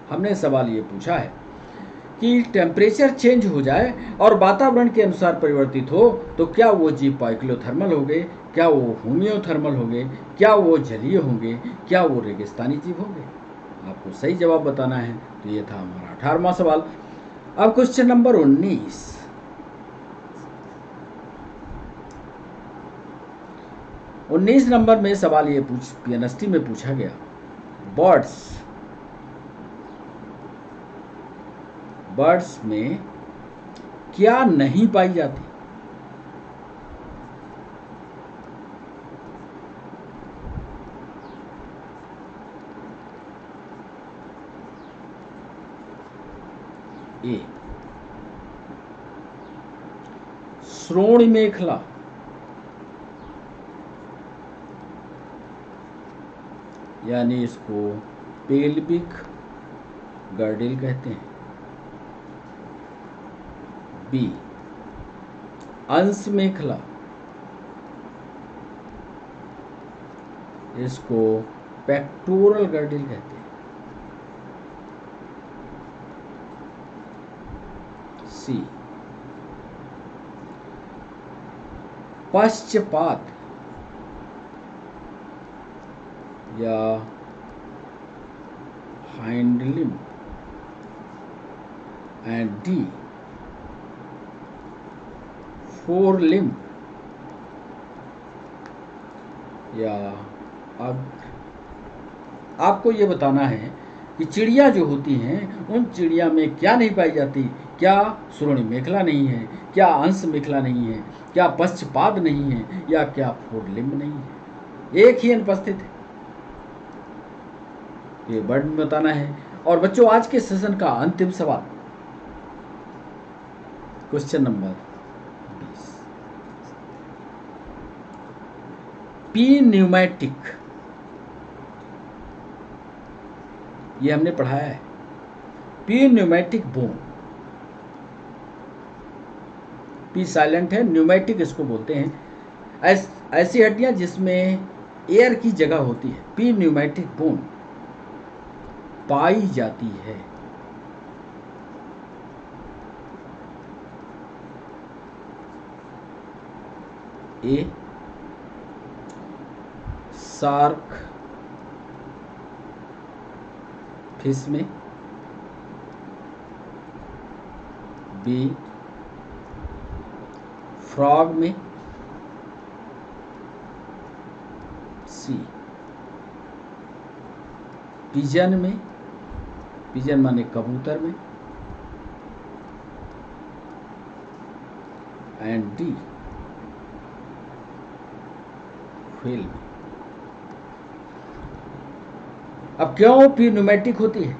हमने सवाल ये पूछा है कि टेम्परेचर चेंज हो जाए और वातावरण के अनुसार परिवर्तित हो तो क्या वो जीव पाइक्लोथर्मल होंगे, क्या वो होमियोथर्मल होंगे, क्या वो जलीय होंगे, क्या वो रेगिस्तानी जीव होंगे? आपको सही जवाब बताना है। तो ये था हमारा 18वां सवाल। अब क्वेश्चन नंबर 19 नंबर में सवाल ये पीएनएसटी में पूछा गया, बर्ड्स में क्या नहीं पाई जाती? ए श्रोण मेखला, यानी इसको पेल्विक गर्डिल कहते हैं। बी अंश मेखला, इसको पेक्टोरल गर्डिल कहते हैं। सी पश्चपात या hind limb, and D four limb या अग्र। आपको ये बताना है कि चिड़िया जो होती हैं उन चिड़िया में क्या नहीं पाई जाती? क्या श्रोणि मेखला नहीं है, क्या अंश मेखला नहीं है, क्या पश्चपाद नहीं है, या क्या फोर लिम्ब नहीं है? एक ही अनुपस्थित है। ये वर्ड में बताना है। और बच्चों, आज के सेशन का अंतिम सवाल, क्वेश्चन नंबर 20। पी न्यूमेटिक, ये हमने पढ़ाया है। P pneumatic bone, P silent है, न्यूमेटिक इसको बोलते हैं। ऐसी हड्डियां जिसमें एयर की जगह होती है, पी न्यूमेटिक बोन पाई जाती है। ए शार्क फिश में, बी फ्रॉग में, सी पिजन में, पिजन माने कबूतर में, एंड डी व्हेल में। अब क्यों पी न्यूमेटिक होती है,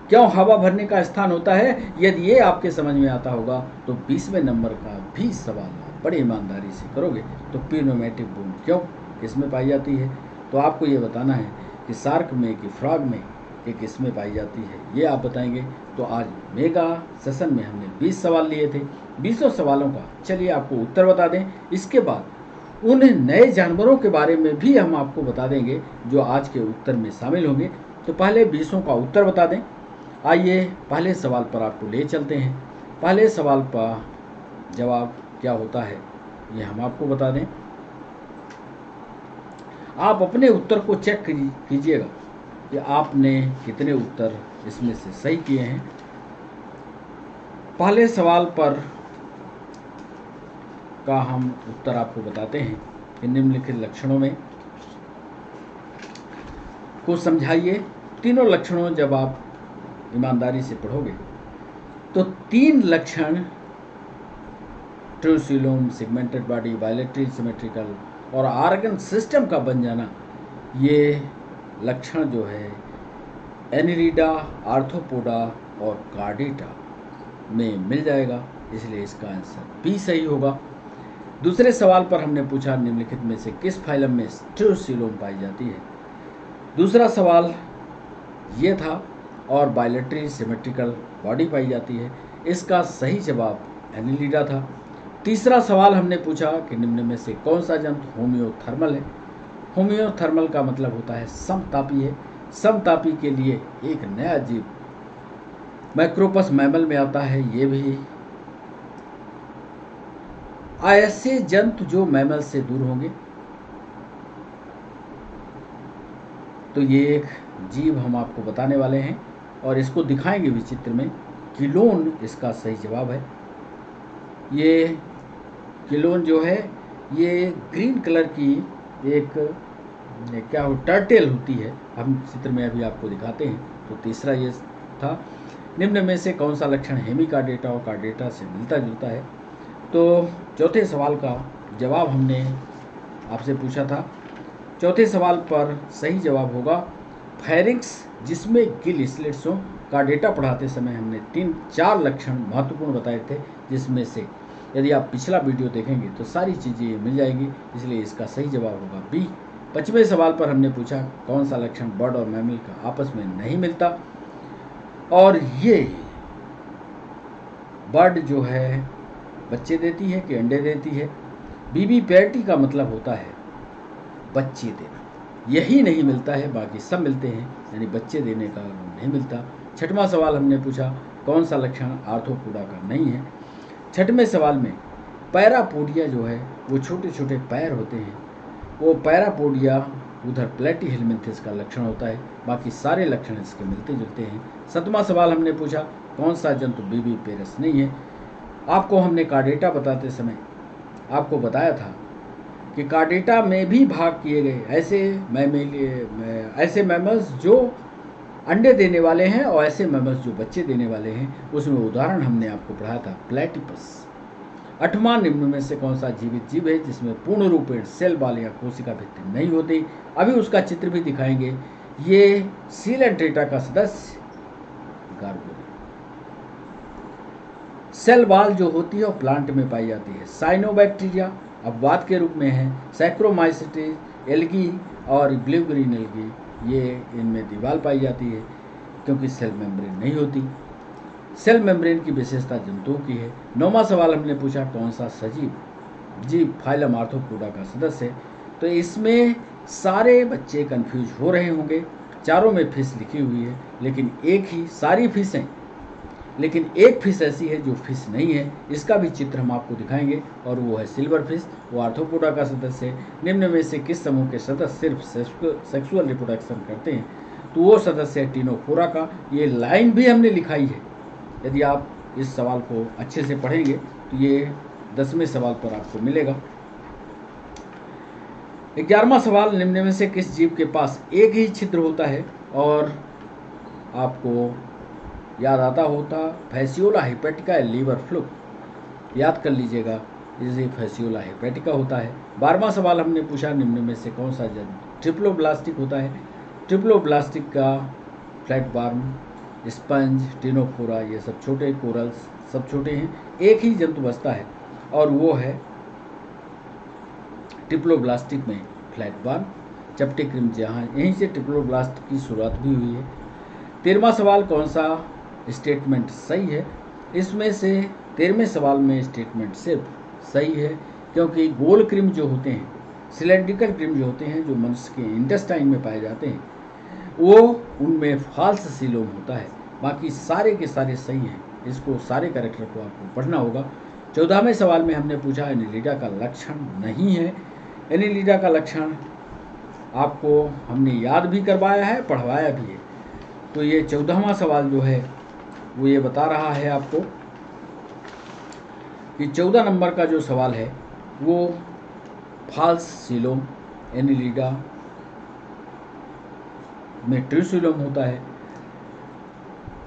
क्यों हवा भरने का स्थान होता है? यदि ये आपके समझ में आता होगा तो 20वें नंबर का भी सवाल आप बड़ी ईमानदारी से करोगे। तो पी न्यूमेटिक बोन क्यों, किसमें पाई जाती है? तो आपको ये बताना है कि शार्क में, कि फ्रॉग में, कि किसमें पाई जाती है, ये आप बताएंगे। तो आज मेगा सेशन में हमने 20 सवाल लिए थे। 20 सवालों का चलिए आपको उत्तर बता दें। इसके बाद उन नए जानवरों के बारे में भी हम आपको बता देंगे जो आज के उत्तर में शामिल होंगे। तो पहले 20 का उत्तर बता दें। आइए पहले सवाल पर आपको ले चलते हैं। पहले सवाल का जवाब क्या होता है ये हम आपको बता दें। आप अपने उत्तर को चेक कीजिएगा कि आपने कितने उत्तर इसमें से सही किए हैं। पहले सवाल पर का हम उत्तर आपको बताते हैं कि निम्नलिखित लक्षणों में को समझाइए। तीनों लक्षणों जब आप ईमानदारी से पढ़ोगे तो 3 लक्षण, true coelom, segmented body, bilateral symmetrical और ऑर्गन सिस्टम का बन जाना, ये लक्षण जो है एनिलिडा, आर्थ्रोपोडा और कार्डिटा में मिल जाएगा। इसलिए इसका आंसर बी सही होगा। दूसरे सवाल पर हमने पूछा निम्नलिखित में से किस फाइलम में ट्रू सीलोम पाई जाती है। दूसरा सवाल ये था, और बायलैटरल सिमेट्रिकल बॉडी पाई जाती है। इसका सही जवाब एनिलिडा था। तीसरा सवाल हमने पूछा कि निम्न में से कौन सा जंतु होमियोथर्मल है। होमियोथर्मल का मतलब होता है समतापी है। समतापी के लिए एक नया जीव मैक्रोपस मैमल में आता है ये भी। ऐसे जंतु जो मैमल से दूर होंगे, तो ये एक जीव हम आपको बताने वाले हैं और इसको दिखाएंगे भी चित्र में। किलोन इसका सही जवाब है। ये किलोन जो है ये ग्रीन कलर की एक क्या हो टर्टेल होती है, हम चित्र में अभी आपको दिखाते हैं। तो तीसरा ये था, निम्न में से कौन सा लक्षण हेमिकार्डेटा और कार्डेटा से मिलता जुलता है। तो चौथे सवाल का जवाब हमने आपसे पूछा था। चौथे सवाल पर सही जवाब होगा फैरिंक्स, जिसमें गिल स्लिट्स हों। कार्डेटा पढ़ाते समय हमने 3-4 लक्षण महत्वपूर्ण बताए थे, जिसमें से यदि आप पिछला वीडियो देखेंगे तो सारी चीज़ें मिल जाएंगी, इसलिए इसका सही जवाब होगा बी। 5वें सवाल पर हमने पूछा कौन सा लक्षण बर्ड और मैमल का आपस में नहीं मिलता, और ये बर्ड जो है बच्चे देती है कि अंडे देती है। बीबी पैरिटी का मतलब होता है बच्चे देना, यही नहीं मिलता है, बाकी सब मिलते हैं, यानी बच्चे देने का नहीं मिलता। 6वां सवाल हमने पूछा कौन सा लक्षण आर्थ्रोपोडा का नहीं है। 6वें सवाल में पैरापोडिया जो है वो छोटे छोटे पैर होते हैं, वो पैरापोडिया उधर प्लेटीहेलमिन्थेस का लक्षण होता है, बाकी सारे लक्षण इसके मिलते जुलते हैं। 7वां सवाल हमने पूछा कौन सा जंतु बीबी पेरस नहीं है। आपको हमने कार्डेटा बताते समय आपको बताया था कि कार्डेटा में भी भाग किए गए ऐसे मैमल्स जो अंडे देने वाले हैं और ऐसे मैमल्स जो बच्चे देने वाले हैं, उसमें उदाहरण हमने आपको पढ़ाया था प्लेटिपस। 8वां निम्न में से कौन सा जीवित जीव है जिसमें पूर्ण रूपेण सेल बाल या कोशिका भित्ति नहीं होती। अभी उसका चित्र भी दिखाएंगे। ये सीलेंट्रेटा का सदस्य गार्गोनिया। सेल बाल जो होती है वो प्लांट में पाई जाती है। साइनोबैक्टीरिया अपवाद के रूप में है। सैक्रोमाइसिटिस, एल्गी और ब्लू ग्रीन एल्गी, ये इनमें दीवार पाई जाती है क्योंकि सेल मेम्ब्रेन नहीं होती। सेल मेम्ब्रेन की विशेषता जंतुओं की है। 9वां सवाल हमने पूछा कौन सा सजीव जीव फाइलम आर्थ्रोपोडा का सदस्य है। तो इसमें सारे बच्चे कंफ्यूज हो रहे होंगे, चारों में फिश लिखी हुई है, लेकिन एक ही सारी फिश हैं, लेकिन एक फिश ऐसी है जो फिश नहीं है। इसका भी चित्र हम आपको दिखाएंगे और वो है सिल्वर फिश, वो आर्थ्रोपोडा का सदस्य है। निम्न में से किस समूह के सदस्य सिर्फ सेक्सुअल रिप्रोडक्शन करते हैं। तो वो सदस्य है टिनोफोरा का। ये लाइन भी हमने लिखाई है, यदि आप इस सवाल को अच्छे से पढ़ेंगे तो ये 10वें सवाल पर आपको मिलेगा। 11वां सवाल, निम्न में से किस जीव के पास एक ही छिद्र होता है। और आपको याद आता होता फैसियोला हेपेटिका लीवर फ्लूक, याद कर लीजिएगा, इसे फैसियोला हेपेटिका होता है। 12वां सवाल हमने पूछा निम्न में से कौन सा जंतु ट्रिप्लोब्लास्टिक होता है। ट्रिप्लोब्लास्टिक का फ्लैटवर्म, स्पंज, टिनोफोरा, ये सब छोटे कोरल्स सब छोटे हैं। एक ही जंतु बचता है और वो है ट्रिप्लोब्लास्टिक में फ्लैटवर्म, चपटी क्रिम, जहाँ यहीं से ट्रिप्लोब्लास्ट की शुरुआत भी हुई है। 13वां सवाल कौन सा स्टेटमेंट सही है। इसमें से 13वें सवाल में स्टेटमेंट सिर्फ सही है, क्योंकि गोल क्रिम जो होते हैं, सिलेंड्रिकल क्रिम जो होते हैं, जो मनुष्य के इंटेस्टाइन में पाए जाते हैं, वो उनमें फाल्स सीलोम होता है। बाकी सारे के सारे सही हैं। इसको सारे कैरेक्टर को आपको पढ़ना होगा। 14वें सवाल में हमने पूछा एनिलिडा का लक्षण नहीं है। एनिलिडा का लक्षण आपको हमने याद भी करवाया है, पढ़वाया भी है। तो ये 14वां सवाल जो है वो ये बता रहा है आपको कि 14 नंबर का जो सवाल है वो फाल्स सीलोम एनिलिडा में ट्रिसोलोम होता है।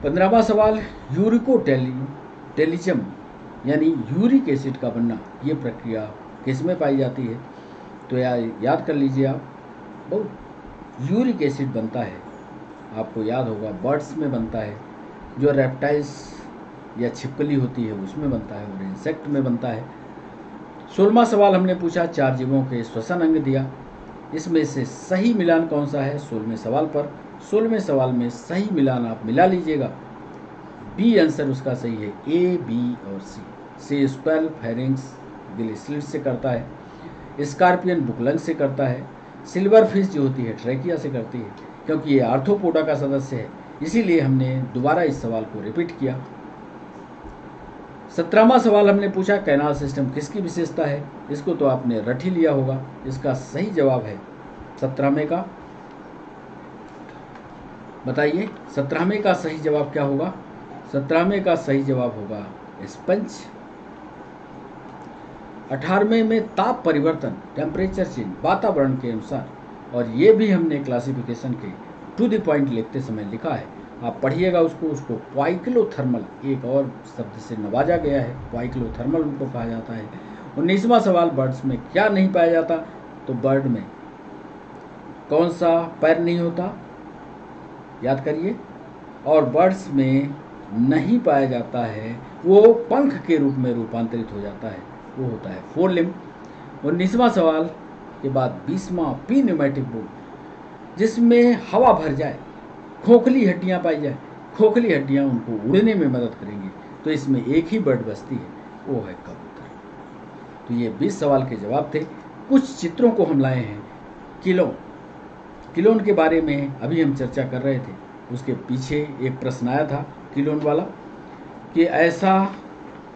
15वां सवाल, यूरिकोटेलिचम यानी यूरिक एसिड का बनना, ये प्रक्रिया किस में पाई जाती है। तो याद कर लीजिए आप, बहुत यूरिक एसिड बनता है, आपको याद होगा बर्ड्स में बनता है, जो रेप्टाइल्स या छिपकली होती है उसमें बनता है, और इंसेक्ट में बनता है। 16वां सवाल हमने पूछा 4 जीवों के श्वसन अंग दिया, इसमें से सही मिलान कौन सा है। 16वें सवाल पर 16वें सवाल में सही मिलान आप मिला लीजिएगा। बी आंसर उसका सही है, ए, बी और सी। सी स्क्वेल फेरिंग्स गिल स्लिट से करता है, स्कॉर्पियन बुकलंग से करता है, सिल्वर फिश जो होती है ट्रैकिया से करती है, क्योंकि ये आर्थ्रोपोडा का सदस्य है। इसीलिए हमने दोबारा इस सवाल को रिपीट किया। 17वां सवाल हमने पूछा कैनाल सिस्टम किसकी विशेषता है। इसको तो आपने रट ही लिया होगा। इसका सही जवाब है 17वें का। बताइए 17वें का सही जवाब क्या होगा। 17वें का सही जवाब होगा स्पंज। 18वें में ताप परिवर्तन, टेम्परेचर चेंज, वातावरण के अनुसार, और ये भी हमने क्लासिफिकेशन के टू द पॉइंट लिखते समय लिखा है। आप पढ़िएगा उसको क्वाइक्लोथर्मल एक और शब्द से नवाजा गया है, क्वाइक्लोथर्मल उनको कहा जाता है। 19वां सवाल बर्ड्स में क्या नहीं पाया जाता। तो बर्ड में कौन सा पैर नहीं होता, याद करिए। और बर्ड्स में नहीं पाया जाता है वो पंख के रूप में रूपांतरित हो जाता है, वो होता है फोर लिम्ब। 19वां सवाल के बाद 20वां पी न्यूमेटिक बोर्ड, जिसमें हवा भर जाए, खोखली हड्डियां पाई जाए। खोखली हड्डियां उनको उड़ने में मदद करेंगी। तो इसमें एक ही बर्ड बसती है, वो है कबूतर। तो ये 20 सवाल के जवाब थे। कुछ चित्रों को हम लाए हैं। किलोन के बारे में अभी हम चर्चा कर रहे थे। उसके पीछे एक प्रश्न आया था किलोन वाला कि ऐसा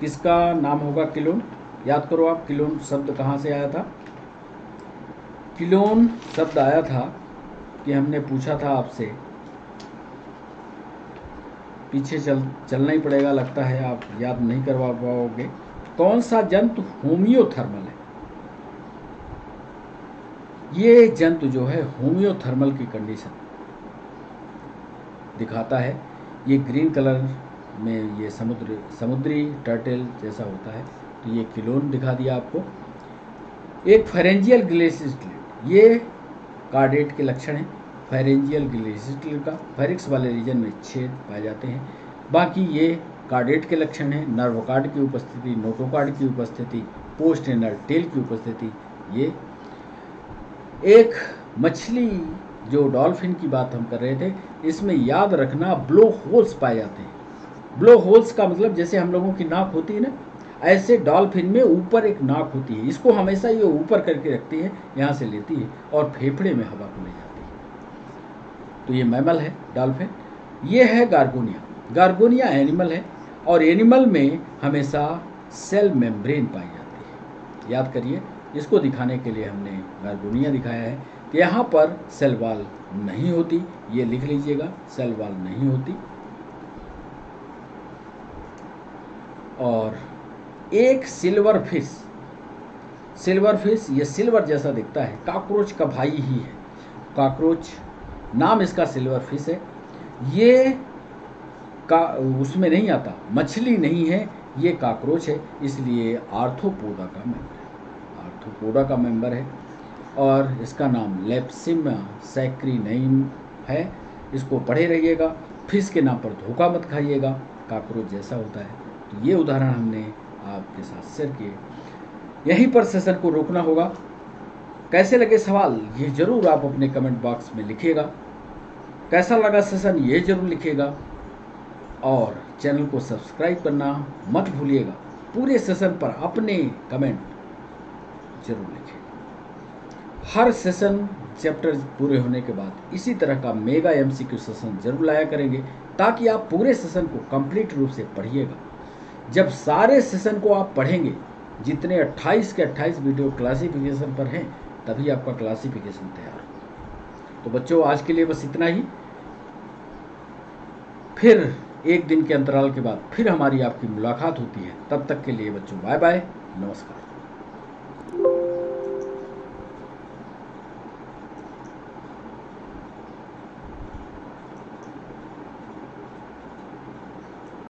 किसका नाम होगा किलोन। याद करो आप, किलोन शब्द कहाँ से आया था। किलोन शब्द आया था कि हमने पूछा था आपसे, पीछे चलना ही पड़ेगा, लगता है आप याद नहीं करवा पाओगे। कौन सा जंतु होमियोथर्मल है। ये जंतु जो है होमियोथर्मल की कंडीशन दिखाता है। ये ग्रीन कलर में ये समुद्री टर्टल जैसा होता है। तो ये किलोन दिखा दिया आपको। एक फेरेंजियल ग्लेसिस्टिल, ये कार्डेट के लक्षण हैं। फेरेंजियल ग्लेसिस्टिल का फेरिक्स वाले रीजन में छेद पाए जाते हैं। बाकी ये कार्डेट के लक्षण हैं। नर्व कार्ड की उपस्थिति, नोटोकार्ड की उपस्थिति, पोस्ट एनल टेल की उपस्थिति। ये एक मछली जो डॉल्फिन की बात हम कर रहे थे, इसमें याद रखना ब्लो होल्स पाए जाते हैं। ब्लो होल्स का मतलब जैसे हम लोगों की नाक होती है ना, ऐसे डॉल्फिन में ऊपर एक नाक होती है। इसको हमेशा ये ऊपर करके रखती है, यहाँ से लेती है और फेफड़े में हवा को ले जाती है। तो ये मैमल है डॉल्फिन। ये है गार्गोनिया। गार्गोनिया एनिमल है और एनिमल में हमेशा सेल मेम्ब्रेन पाई जाती है। याद करिए, इसको दिखाने के लिए हमने गार्गोनिया दिखाया है कि यहाँ पर सेल वॉल नहीं होती। ये लिख लीजिएगा, सेल वॉल नहीं होती। और एक सिल्वर फिश ये सिल्वर जैसा दिखता है, कॉकरोच का भाई ही है। कॉकरोच नाम इसका सिल्वर फिश है। ये उसमें नहीं आता, मछली नहीं है, ये कॉकरोच है, इसलिए आर्थ्रोपोडा का मेंबर है। और इसका नाम लेप्सिमा सैक्रिनम है। इसको पढ़े रहिएगा। फिश के नाम पर धोखा मत खाइएगा, कॉकरोच जैसा होता है। तो ये उदाहरण हमने आपके साथ शेयर किए। यहीं पर सेशन को रोकना होगा। कैसे लगे सवाल ये जरूर आप अपने कमेंट बॉक्स में लिखिएगा। कैसा लगा सेशन ये जरूर लिखिएगा और चैनल को सब्सक्राइब करना मत भूलिएगा। पूरे सेशन पर अपने कमेंट जरूर लिखें। हर सेशन चैप्टर पूरे होने के बाद इसी तरह का मेगा एमसीक्यू सेशन जरूर लाया करेंगे, ताकि आप पूरे सेशन को कंप्लीट रूप से पढ़िएगा। जब सारे सेशन को आप पढ़ेंगे, जितने 28 के 28 वीडियो क्लासिफिकेशन पर हैं, तभी आपका क्लासिफिकेशन तैयार हो। तो बच्चों, आज के लिए बस इतना ही। फिर एक दिन के अंतराल के बाद फिर हमारी आपकी मुलाकात होती है। तब तक के लिए बच्चों बाय बाय, नमस्कार।